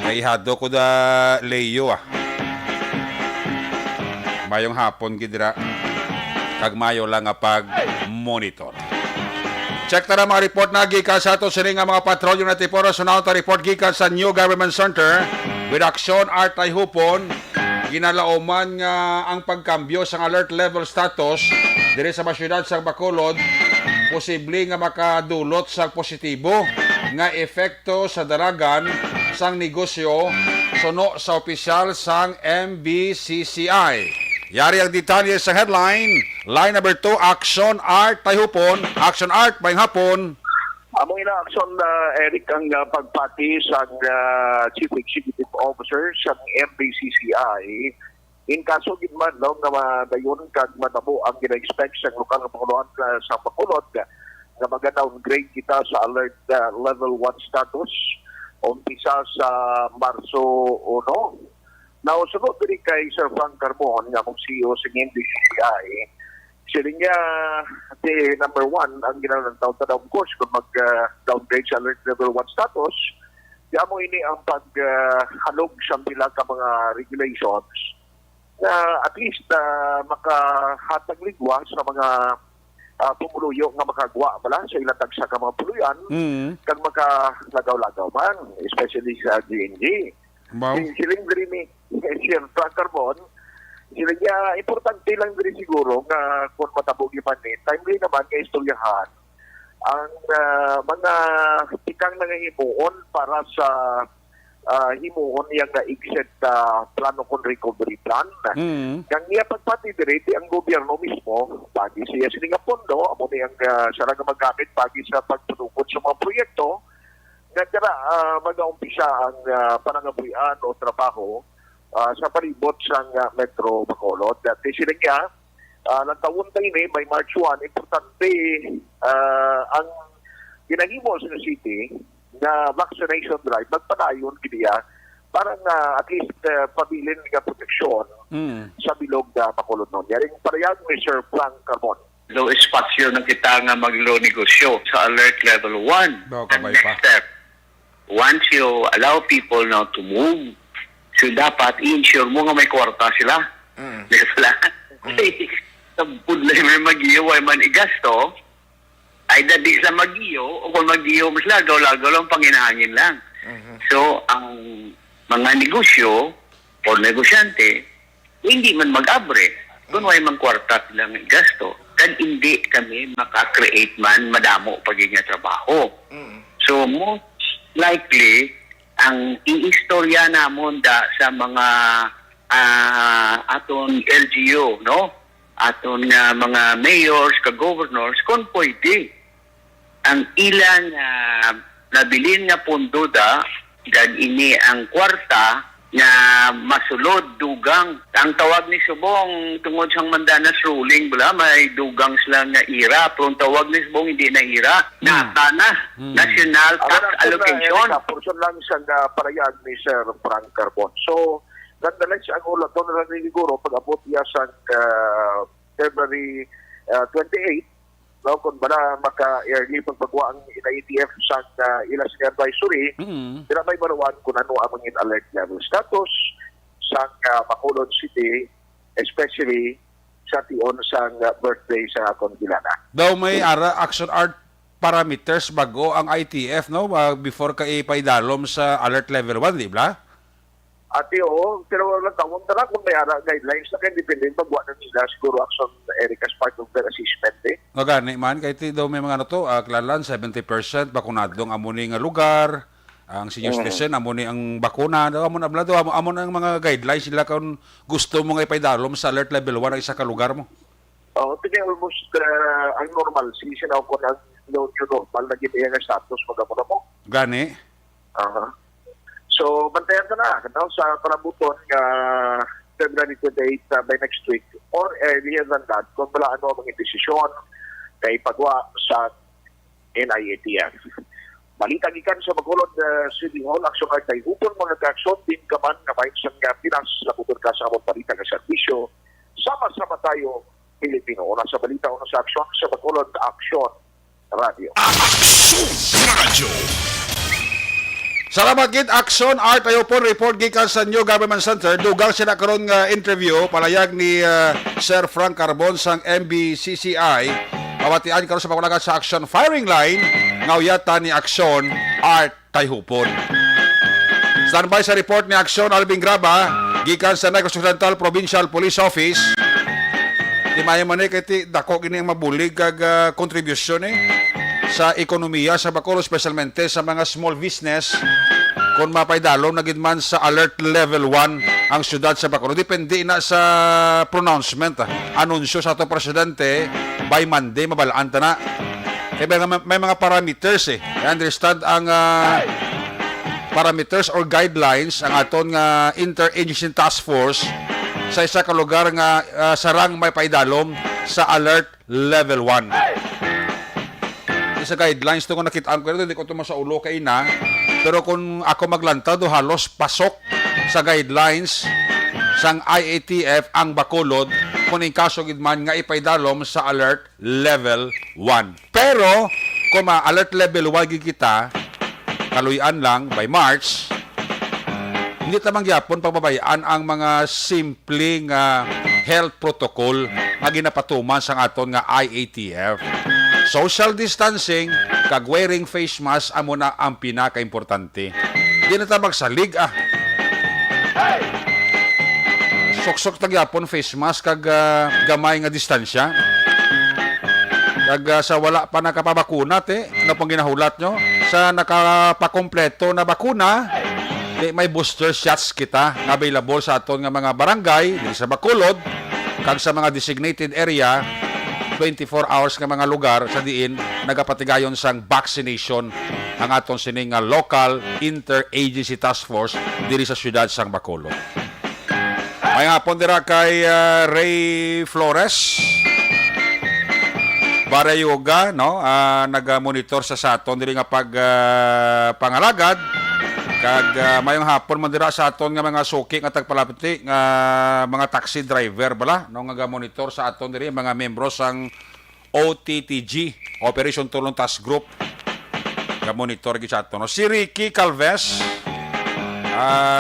Naihado ko da Leo Mayong hapon gidra kag mayo lang nga pag-monitor. Check ta na mga report na gikan sa ato sini nga mga patrolyo na tiporo sunaw ta report gikan sa New Government Center with Aksyon Art ay hupon ginalauman nga ang pagkambyo sa alert level status diri sa syudad sa Bacolod posible nga makadulot sa positibo nga epekto sa daragan sang negosyo suno sa opisyal sang MBCCI. Yari ang detalye sa headline. Line number 2, Action Art Tayhupon. Action Art, may hapon. Among ina-aksyon Eric ang pagpati sa Chief Executive Officer sa MBCCI. In kaso gitman no, nga madayon kag matabo ang gina-expect sa lokal na panguluan sa Bacolod nga mag-downgrade kita sa alert level 1 status umpisa sa Marso 1. Now, sunod din kay Sir Frank Carmon, nga mong CEO sa MBCCI, sila niya, number 1, ang ginawang taon na of course, kung mag-downgrade sa alert level 1 status, kaya mo ini ang paghalog sa bilang ka mga regulations na at least makahatag ligwa sa mga pumuluyo nga makagwa bala sa ilatag sa mga puluyan kag makalagaw-lagaw man, especially sa GNG. Wow. Siling diri ni Sir Frank Carbon, sila niya, importante lang diri siguro nga kung matabog man ni, timely naman nga istoryahan ang mga tikang nangahimuon para sa himuon yang na-exit plano kong recovery plan. Kang niya pagpati diri, ang gobyerno mismo, pagi siya sininga pondo, amo niyang sarang magamit pagi sa pagtutugod sa mga proyekto, nga tira mag-aumpisa ang panangabuyan o trabaho sa palibot sa Metro Bacolod. Dati sila nga, nagtawon tayo may March 1, importante ang ginahimo sa city na vaccination drive, magpadayon kiniya para nga at least pabilin nga proteksyon sa bilog na Bacolod noon. Yaring parehag ni Sir Frank Carmon. Low espasyo ng kita nga maglo negosyo sa alert level 1. Bawa The kamay next pa. step, once you allow people now to move So dapat i-ensure mo nga may kwarta sila. Diba? Kasi sa pudlay may mag-iyo ay man igasto, ay dadi sila mag-iyo, o kung mag-iyo mas lagaw-lagaw lang, panginahangin lang. So, ang mga negosyo o negosyante, hindi man mag-abre kung may mang kwarta silang gasto. Kan hindi kami maka-create man madamo pagiging trabaho. So, most likely, ang iistorya namon da sa mga aton LGU, no? Aton mga mayors, ka-governors, kung pwede. Ang ilan nabilin nga pondo da, dahil ini ang kwarta na masulod, dugang. Ang tawag ni Subong tungod sa Mandanas ruling, bala, may dugang sila nga ira. Pero ang tawag ni Subong hindi na ira. Nata na. National Tax Allocation. Portion lang sa parayag ni Sir Frank Carbon. So, nandalay siya ang ulat. Doon na lang siguro pag-abot niya sa February 28, no, kung bala maka-early pagpagawa ang ITF sa ilas advisory, sila may marawan kung ano ang mga alert level status sa Bacolod City, especially sa tion sa birthday sa akong Dilana. Daw may action art parameters bago ang ITF, no? Before ka ipaidalom sa alert level 1, di ba? Ate, oo, pero walang tawag na kung may guidelines na kayo, depende pagwa na nila, siguro action Eric as part of their assessment, eh. O gani man, kahit daw may mga klalan, 70% bakunadong amuni nga lugar, ang senior citizen, amuni ang bakuna, amon abla daw, amon ang mga guidelines sila kung gusto mo nga ipaidalom sa alert level 1 ang isa ka lugar mo. Oo, tingin almost ang normal, sinaw ko na yung normal na ginaya nga status mag-amuna mo. Gani? Aha. So, bantayan ka na sa panabuton February 28 by next week or earlier than that kung wala ano ang mga desisyon kay pagwa sa NIATF. Balita gikan sa Bacolod City Hall, aksyon ay kay upon mga ka-aksyon din ka man na may isang Pinas na bukod ka sa among balita ng serbisyo. Sama-sama tayo, Pilipino. Una sa balita, una sa aksyon sa Bacolod Aksyon Radio. Salamat gid Action Art ayo po report gikan sa New Government Center. Dugang sila karon nga interview palayag ni Sir Frank Carbon sang MBCCI. Pawatian karon sa pagulagan sa Action Firing Line ngawyata ni Action Art Tayhupon. Standby sa report ni Action Alvin Graba gikan sa Negros Occidental Provincial Police Office. Di mayo man kay dako gini ang mabulig kag contribution sa ekonomiya sa Bacolod, specialmente sa mga small business kung mapaydalo na gid man sa alert level 1 ang syudad sa Bacolod. Depende na sa pronouncement. Anunsyo sa ato presidente by Monday mabalaan ta na. Kaya may mga parameters I understand ang parameters or guidelines ang aton nga interagency task force sa isa ka lugar nga sarang may paidalom sa alert level 1. Sa guidelines to kung nakitaan ko hindi ko ito sa ulo kay na, pero kung ako maglanta do halos pasok sa guidelines sang IATF ang Bacolod kung in kaso gidman nga ipaydalom sa alert level 1. Pero kung alert level 1 gid kita kaluyan lang by March, hindi tamang gyapon pagbabayaan ang mga simpleng health protocol nga ginapatuman sang aton nga IATF. Social distancing, kag wearing face mask amo na ang pinaka-importante. Di na ta magsalig Sok-sok tagyapon face mask kag gamay nga distansya. Kag sa wala pa nakapabakuna ano pang ginahulat nyo? Sa nakapakompleto na bakuna, may booster shots kita nga available sa aton nga mga barangay dili sa Bacolod kag sa mga designated area. 24 hours nga mga lugar sa diin nagapatigayon sang vaccination ang aton sining local interagency task force diri sa siyudad sang Bacolod. May hapon dira kay Ray Flores Barayoga, no? Nag-monitor sa aton diri nga pangalagad kag mayong hapon man dira sa aton nga mga suki nga tagpalapiti nga mga taxi driver bala no nga monitor sa aton diri mga membro sang OTTG Operation Tulong Task Group nga monitor gid sa aton. No? Si Ricky Calves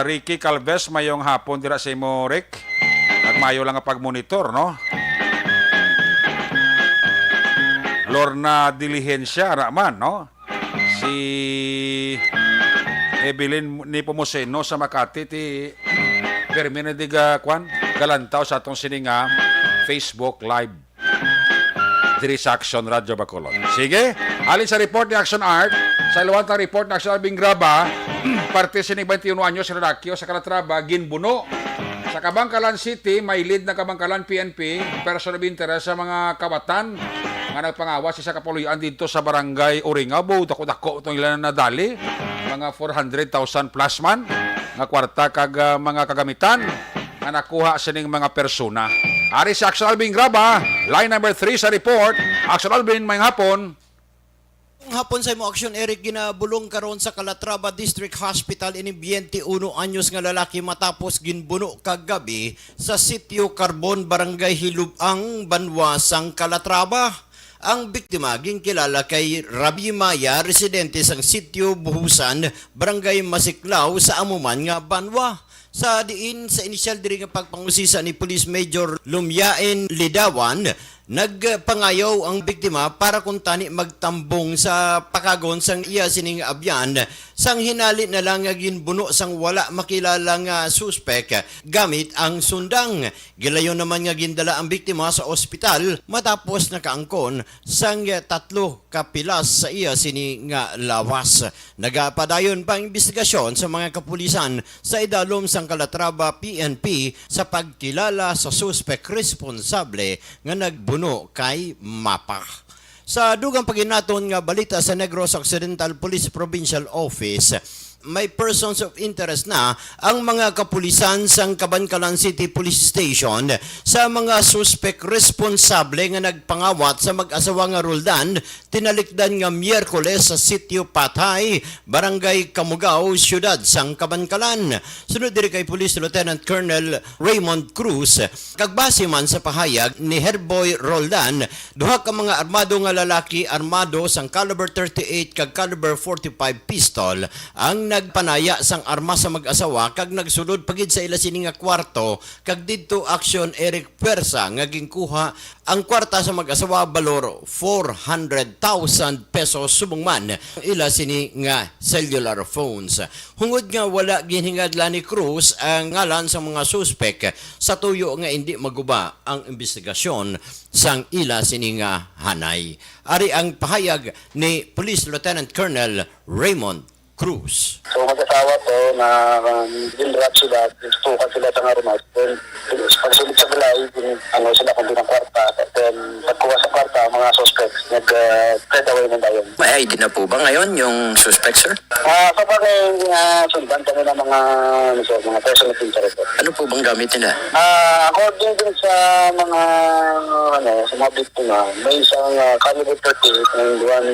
Ricky Calves, mayong hapon dira sa imo, Rick. Nagmayo lang ang pagmonitor, no? Lorna Diligencia naman, no? Si Evelyn Nipomuceno sa Makati, ti Permina di Galantaw sa atong sininga Facebook Live. Diri sa Action Radio Bacolod. Sige, alin sa report ni Action Art, sa iluwantang report ni Action Art Bingraba, parte sining 21 anyos sa Lalakyo sa Calatrava, ginbuno. Sa Kabangkalan City, may lead na Kabangkalan PNP, person of interest sa mga kawatan nga nagpangawas sa kapuloyan dito sa barangay Uringabo. Dako-dako itong ilan na nadali. Mga 400,000 plus man nga kwarta kag mga kagamitan nga nakuha sining mga persona. Ari si Action Alvin Graba, line number 3 sa report. Action Alvin, may hapon. Hapon sa imo aksyon, Eric, ginabulong karon sa Calatrava District Hospital ini 21 anyos nga lalaki matapos ginbuno kagabi sa Sitio Carbon, Barangay Hilubang, Banwasang, Calatrava. Ang biktima ginkilala kay Rabi Maya, residente sang Sitio Buhusan, Barangay Masiklaw sa Amuman nga Banwa. Sa diin sa inisyal diri nga pagpangusisa ni Police Major Lumyaen Lidawan, nagpangayaw ang biktima para kung tani magtambong sa pakagon sang iya sining abyan sang hinali na lang nga ginbuno sang wala makilala nga suspek gamit ang sundang. Gilayon naman nga gindala ang biktima sa ospital matapos nakaangkon sang 3 kapilas sa iya sini nga lawas. Nagapadayon pa ang investigasyon sa mga kapulisan sa idalom sang Calatrava PNP sa pagkilala sa suspek responsable nga nagbuno kay Mapa. Sa dugang paginaton nga balita sa Negros Occidental Police Provincial Office, may persons of interest na ang mga kapulisan sang Cabancalan City Police Station sa mga suspect responsable nga nagpangawat sa mag-asawa nga Roldan tinalikdan nga Miyerkules sa Sitio Patay, Barangay Camugao, Siyudad sang Cabancalan. Sunod diri kay Police Lieutenant Colonel Raymond Cruz, kagbase man sa pahayag ni Herboy Roldan, duha ka mga armado nga lalaki armado sang caliber 38 kag caliber 45 pistol ang nagpanaya sang arma sa mag-asawa kag nagsulod pagid sa ila sini nga kwarto kag didto aksyon Eric Puersa nga ginkuha ang kwarta sa mag-asawa balor 400,000 pesos subong man ila sini nga cellular phones. Hungod nga wala ginhingadla ni Cruz ang ngalan sa mga suspek sa tuyo nga hindi maguba ang investigasyon sang ila sini nga hanay. Ari ang pahayag ni Police Lieutenant Colonel Raymond Cruz. So mag-asawa to na ginrap sila, tukan sila sa ngarumas. Then pagsulit sa balay, sila kung ng kwarta. Then pagkuha sa kwarta, mga suspects nag-get away ng dayon. May ID na po ba ngayon yung suspect, sir? Kapag sundan kami ng mga person of interest. Ano po bang gamit nila? According din sa mga biktima, may isang caliber 38 and one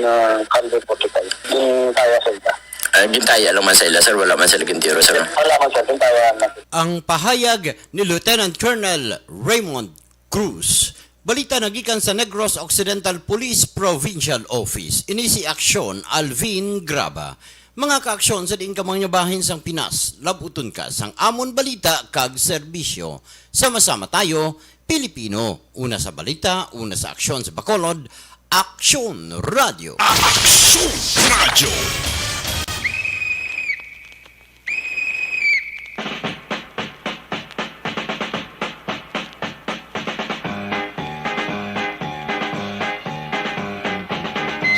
caliber 45. Yung kaya sa ita. Gintaya lang man sa ila, sir. Wala man sila gintiro, sir. Wala man sa gintaya. Ang pahayag ni Lieutenant Colonel Raymond Cruz. Balita nagikan sa Negros Occidental Police Provincial Office. Inisi aksyon Alvin Graba. Mga kaaksyon sa diing kamangyabahin sang Pinas, labuton ka sang amon balita kag serbisyo. Sama-sama tayo, Pilipino. Una sa balita, una sa aksyon sa Bacolod, Aksyon Radio. Action Radio.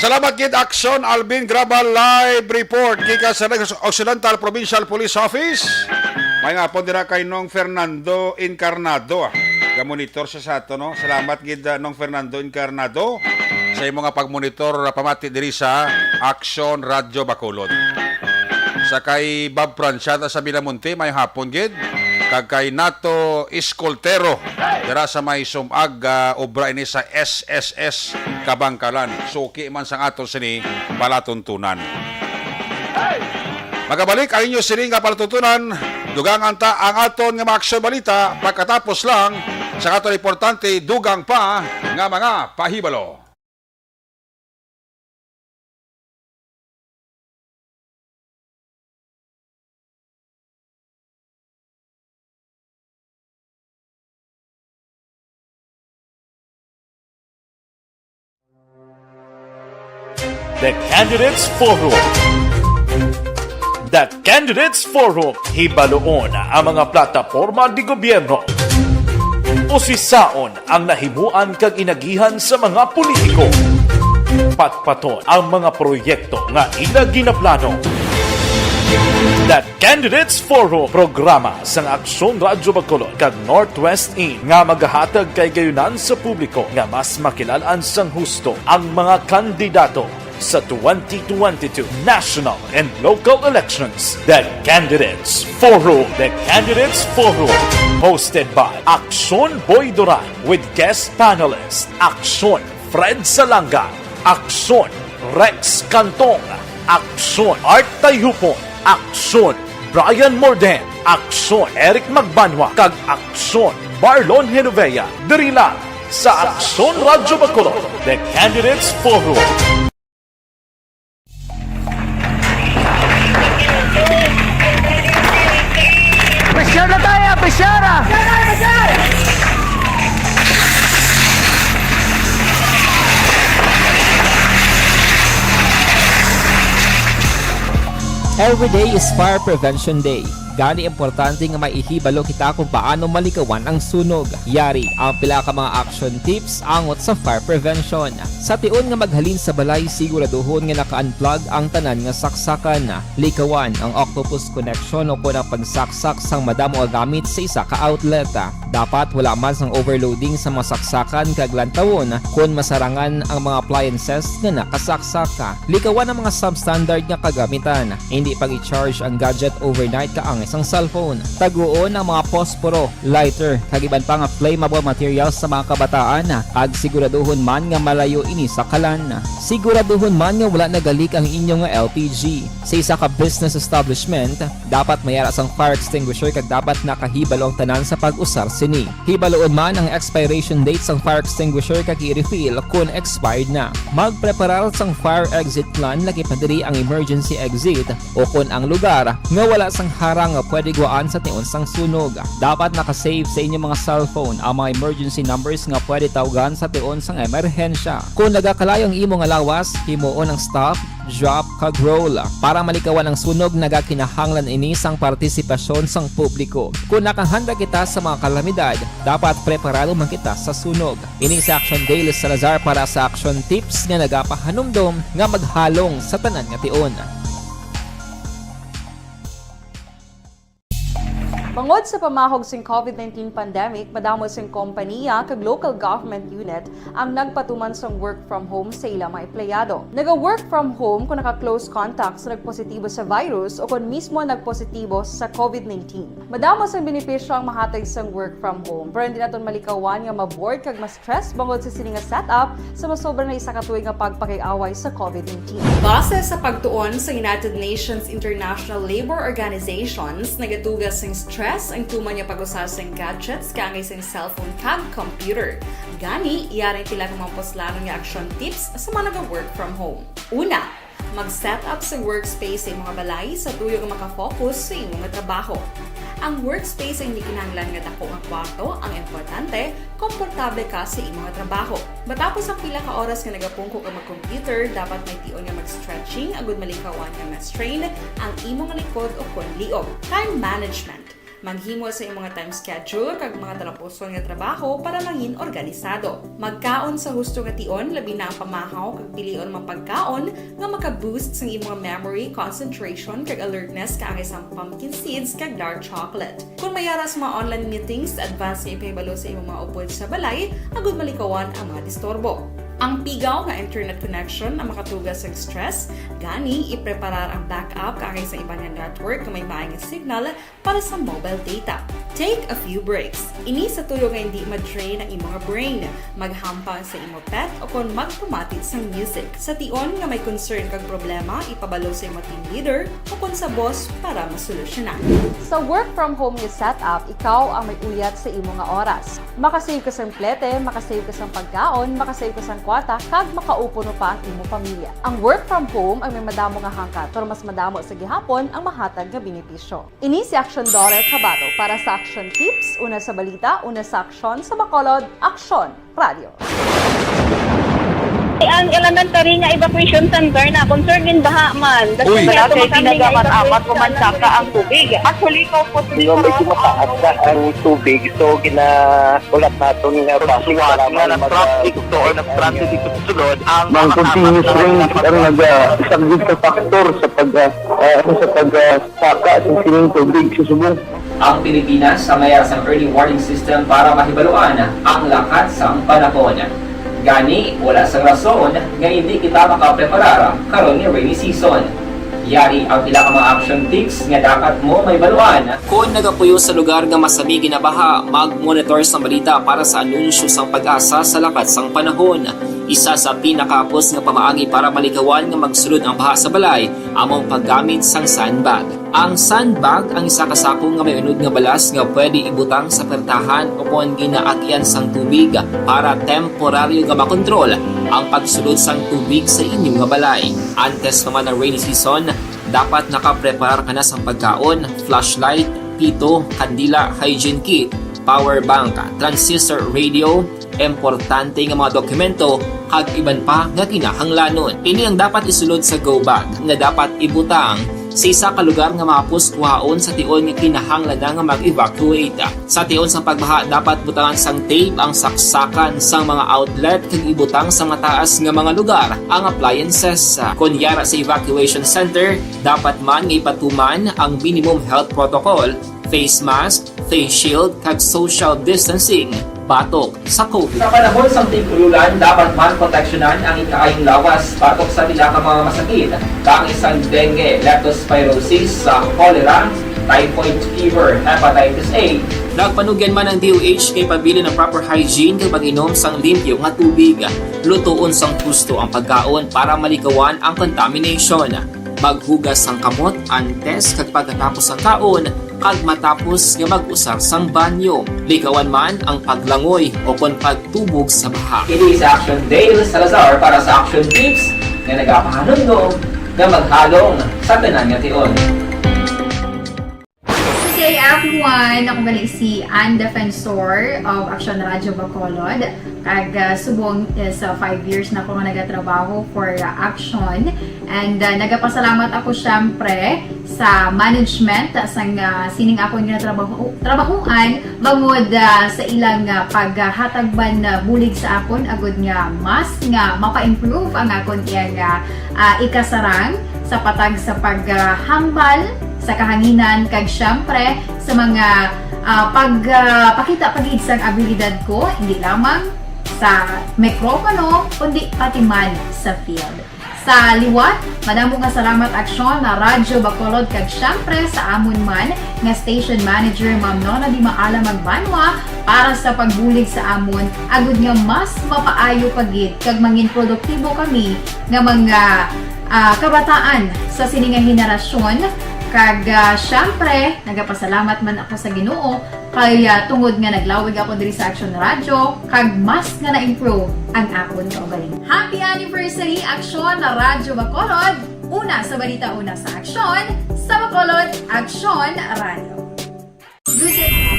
Salamat gid Action Alvin Graba live report gikan sa Occidental Provincial Police Office. May nga po dira kay Nong Fernando Encarnado. Ga-monitor siya sa ato, no? Salamat gid Nong Fernando Encarnado sa imong nga pagmonitor pamati diri sa Action Radio Bacolod. Sa kay Bob Pranchada sa Bilamonte may hapon gid. Kag kay Nato Escoltero dira sa may sumag obra ini sa SSS Kabangkalan. Suki man sang aton sini palatuntunan. Magabalik ang inyo sini nga palatuntunan. Dugang anta ang aton nga mga balita pagkatapos lang sa aton importante dugang pa nga mga pahibalo. The Candidates Forum. The Candidates Forum, hibaloon ang mga plataporma di gobyerno. Usisaon ang nahimuan kag inagihan sa mga politiko. Patpaton ang mga proyekto nga ila ginaplano. The Candidates Forum, programa sang Aksyon Radyo Bacolod kag Northwest In nga magahatag kay gayunan sa publiko nga mas makilalaan sang husto ang mga kandidato sa 2022 national and local elections. The Candidates Forum. The Candidates Forum. Hosted by Aksyon Boy Duran with guest panelists Aksyon Fred Salanga, Aksyon Rex Cantong, Aksyon Art Tayupon, Aksyon Brian Morden, Aksyon Eric Magbanwa, kag Aksyon Marlon Genovea. Diri lang sa Aksyon Radyo Bacolod. The Candidates Forum. Presyara tayo! Presyara! Every day is Fire Prevention Day. Gani importante nga maihibalo kita kung paano malikawan ang sunog. Yari ang pila ka mga action tips angot sa fire prevention. Sa tion nga maghalin sa balay, siguraduhon nga naka-unplug ang tanan nga saksakan. Likawan ang octopus connection o kung ang pagsaksak sang madamo nga gamit sa isa ka outlet. Dapat wala man sang overloading sa mga saksakan kag lantawon kung masarangan ang mga appliances nga nakasaksaka. Likawan ang mga substandard nga kagamitan. Hindi pag i-charge ang gadget overnight kaang isang cellphone. Taguon ang mga posporo, lighter, kag iban pa nga flammable materials sa mga kabataan. Kag siguraduhon man nga malayo ini sa kalan. Siguraduhon man nga wala nagalik ang inyong LPG. Sa isa ka business establishment, dapat mayara sang fire extinguisher kag dapat nakahibalo ang tanan sa pag-usar sini. Hibaloon man ang expiration date sang fire extinguisher kag i-refill kung expired na. Magpreparar sang fire exit plan lagi pa diri ang emergency exit o kung ang lugar nga wala sang harang nga pwede guaan sa tion sang sunog. Dapat nakasave sa inyong mga cellphone ang mga emergency numbers nga pwede tawagan sa tion sang emerhensya. Kung nagakalayo ang imong lawas, himuon ang stop, drop, kag roll. Para malikawan ang sunog, nagakinahanglan ini sang partisipasyon sang publiko. Kung nakahanda kita sa mga kalamidad, dapat preparado man kita sa sunog. Ini sa Action Daily Salazar para sa action tips nga nagapahanumdom nga maghalong sa tanan nga tion. Bangod sa pamahog sing COVID-19 pandemic, madamo sing kompanya kag local government unit ang nagpatuman sang work from home sa ilang mga empleyado. Naga-work from home kung naka-close contact sa nagpositibo sa virus o kung mismo nagpositibo sa COVID-19. Madamo sang benepisyo ang mahatag sang work from home, pero hindi naton malikawan nga ma-bored kag ma-stress bangod sa sini nga setup sa masobra na isa ka tuig nga pagpakiaway sa COVID-19. Base sa pagtuon sa United Nations International Labour Organizations, nagatugas sing stress ang tuman niya pag-usar sa gadgets kaangay sa cellphone kag computer. Gani, iyaring pila ng mga poslanong nga action tips sa mga nag-work from home. Una, mag-set up sa workspace sa mga balay sa tuyo nga makafocus sa imong trabaho. Ang workspace ay hindi kinahanglan nga dako nga kwarto, ang importante, komportable ka sa imong trabaho. Matapos ang pila ka oras nga nagapungko ka mag-computer, dapat may tion nga mag-stretching agud malikawan nga ma-strain ang imong likod o kon liog. Time management. Maghimo sa imong time schedule kag mga talapuson nga trabaho para mangin organisado. Magkaon sa husto nga tion, labi na ang pamahaw kag pilion mapagkaon nga maka-boost sa imong memory, concentration kag alertness kaangay sa pumpkin seeds kag dark chocolate. Kung mayara sa mga online meetings, advance sa ipahibalo sa imong mga upod sa balay, agud malikawan ang mga disturbo. Ang pigaw nga internet connection ang makatugas sa stress, gani ipreparar ang backup kaangay sa ibang network nga may maayong signal para sa mobile data. Take a few breaks. Ini sa tuyo nga hindi ma-drain ang imong brain, maghampang sa imong pet o kung magpumatit sa music. Sa tion nga may concern kag problema, ipabalo sa imong team leader o kung sa boss para masolusyonan. Sa work from home nga setup, ikaw ang may uyat sa imong nga oras. Makasave ka sa plete, makasave ka sa pagkaon, makasave ka sa kwata, kag makaupo no pa ang imong pamilya. Ang work from home ay may madamo nga hangkat, pero mas madamo sa gihapon ang mahatag nga benepisyo. Ini si Action Dorel Cabato para sa Action Tips, una sa balita, una sa aksyon sa Bacolod, Aksyon Radio. Ang elementary nga evacuation center na concern din baha man. Uy. Kaya ginagamat-amat ko man saka ang tubig. Actually, ko po Medyo mataas na ang tubig. So, ulat natin nga basiwala nga ng traffic to or ng-traffic dito sa sulod. Ang continuous rain ang isang good factor sa pagsaka at sining tubig sa subong. Ang Pilipinas sa mayroon sa early warning system para mahibaluan ang lakas sa panahon. Gani, wala sa rason nga hindi kita makapreparar karon ni rainy season. Yari ang pila ka mga action tips nga dapat mo may baluan. Kung nagapuyo sa lugar nga masabi ginabaha, mag-monitor sa balita para sa anunsyo sang pag-asa sa lakas sang panahon. Isa sa pinakapos nga pamaagi para malikawan nga magsulod ang baha sa balay, among paggamit sang sandbag. Ang sandbag ang isa kasakong nga may unod nga balas nga pwede ibutang sa pertahan upon ginaagyan sang tubig para temporaryo nga makontrol ang pagsulod sang tubig sa inyong nga balay. Antes naman ng rainy season, dapat nakapreparar ka na sang pagkaon, flashlight, pito, kandila, hygiene kit, power bank, transistor radio, importante nga mga dokumento kag iban pa nga kinahanglanon. Ini ang dapat isulod sa go bag nga dapat ibutang sa isa ka lugar nga mapus kuhaon sa tion nga kinahanglan nga mag-evacuate. Sa tion sa pagbaha dapat butangan sang tape ang saksakan sang mga outlet kag ibutang sa mataas nga mga lugar ang appliances. Kunyara sa evacuation center, dapat man nga ipatuman ang minimum health protocol, face mask, face shield kag social distancing batok sa COVID. Sa panahon sa tig-ululan, dapat man proteksyonan ang ikaayong lawas batok sa pila ka mga masakit, kang isang dengue, leptospirosis, cholera, typhoid fever, hepatitis A. Nagpanugyan man ang DOH kay pabili ng proper hygiene kay pag-inom sang limpyo nga tubig. Lutuon sang gusto ang pagkaon para malikawan ang contamination. Maghugas sang kamot antes kag pagkatapos ang kaon kag matapos nga mag-usar sang banyo. Likawan man ang paglangoy o kon pagtubog sa baha. It is Action Dale Salazar para sa Action Tips nga nagapahanundong nga maghalong sa tanan nga tion. Good day everyone! Ako balik si Ann Defensor of Action Radio Bacolod. Kag subong is 5 years na ako nga nagatrabaho for Action. And nagapasalamat ako syempre sa management sang sining ako nga trabahuan bangod sa ilang paghatagban bulig sa akon agud nga mas nga mapa-improve ang akon iyang ikasarang sa patag sa paghambal sa kahanginan kag syempre sa mga pakita pagid sang abilidad ko hindi lamang sa mikropono kundi pati man sa field. Sa liwat, madamo nga salamat Aksyon na Radyo Bacolod kag syempre sa amon man nga station manager Ma'am Nona Di Maala Magbanwa para sa pagbulig sa amon agud nga mas mapaayo pagid kag mangin produktibo kami nga mga kabataan sa sininga henerasyon. Kag syempre, nagapasalamat man ako sa Ginoo kay tungod nga naglawig ako diri sa Action Radio kag mas nga na-improve ang akon kaugaling. Happy anniversary Action na Radyo Bacolod! Una sa balita, una sa Action, sa Bacolod, Action Radio.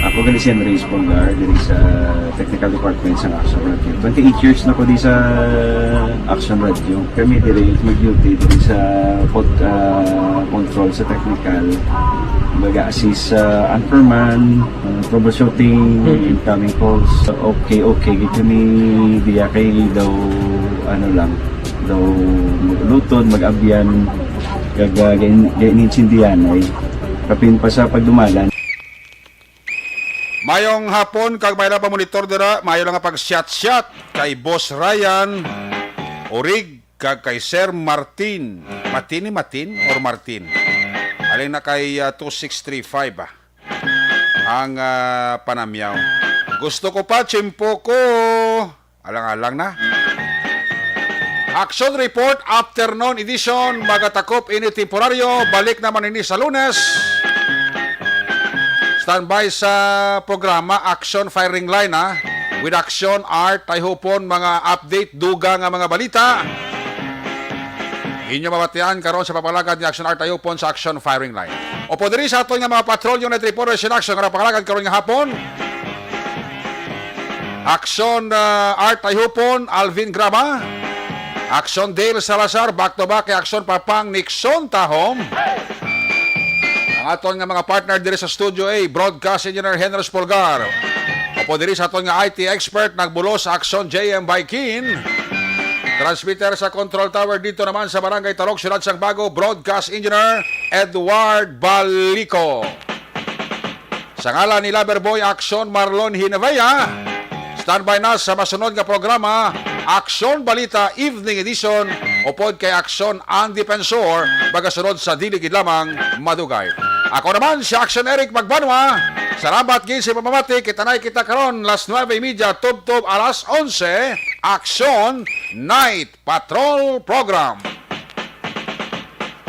Ako gali si Henry Espolgar diri sa Technical Department sa Action Radio. 28 years na ko di sa Action Radio. Kami diri mag-duty diri sa control sa technical. Mag-assist sa anchorman, troubleshooting, incoming calls. Okay. Gito ni diya kay daw daw lutod, mag-abyan, ganinsindihan ay kapin pa sa pagdumalan. Mayong hapon, kag may pa monitor dira, mayo lang nga pag-shot kay Boss Ryan, Orig, kag kay Sir Martin. Matin or Martin? Alin na kay 2635 ang panamyaw. Gusto ko pa, chimpo ko. Alang-alang na. Action Report, afternoon edition, magatakop ini temporaryo, balik naman ini sa Lunes. Standby sa programa Action Firing Line with Action Art tayo hupon mga update duga nga mga balita. Inyo mabatian karon sa papalagad ni Action Art tayo hupon sa Action Firing Line. O po diri sa aton nga mga patrolyo na reporters in action nga papalagad karon nga hapon. Action Art tayo hupon Alvin Grama. Action Dale Salazar, back-to-back kay Action Papang Nixon Tahom. Ang aton nga mga partner diri sa Studio A, Broadcast Engineer Henry Spolgar. Opo diri sa aton nga IT expert, nagbulo sa Action JM Baikin. Transmitter sa Control Tower dito naman sa Barangay Tarok, Siyudad Sangbago, Broadcast Engineer Edward Balico. Sa ngalan ni Loverboy Action Marlon Hinavaya, standby na sa masunod nga programa, Action Balita Evening Edition o pod kay Action ang Defensor, bagasunod sa diligid lamang madugay. Ako naman si Action Eric Magbanwa. Salamat gid sa pamamati, kitanay kita karon las 9:30 tub-tub alas 11, Action Night Patrol Program.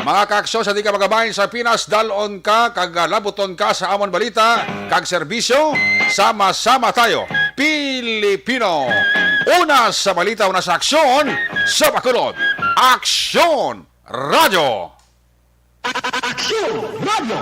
Mga kaaksyon sa di ka magabahin sa Pinas, dalon ka, kag labuton ka sa amon balita, kag serbisyo, sama-sama tayo, Pilipino. Una sa balita, una sa aksyon, sa Bacolod, Aksyon Radio! Aksyon Radio!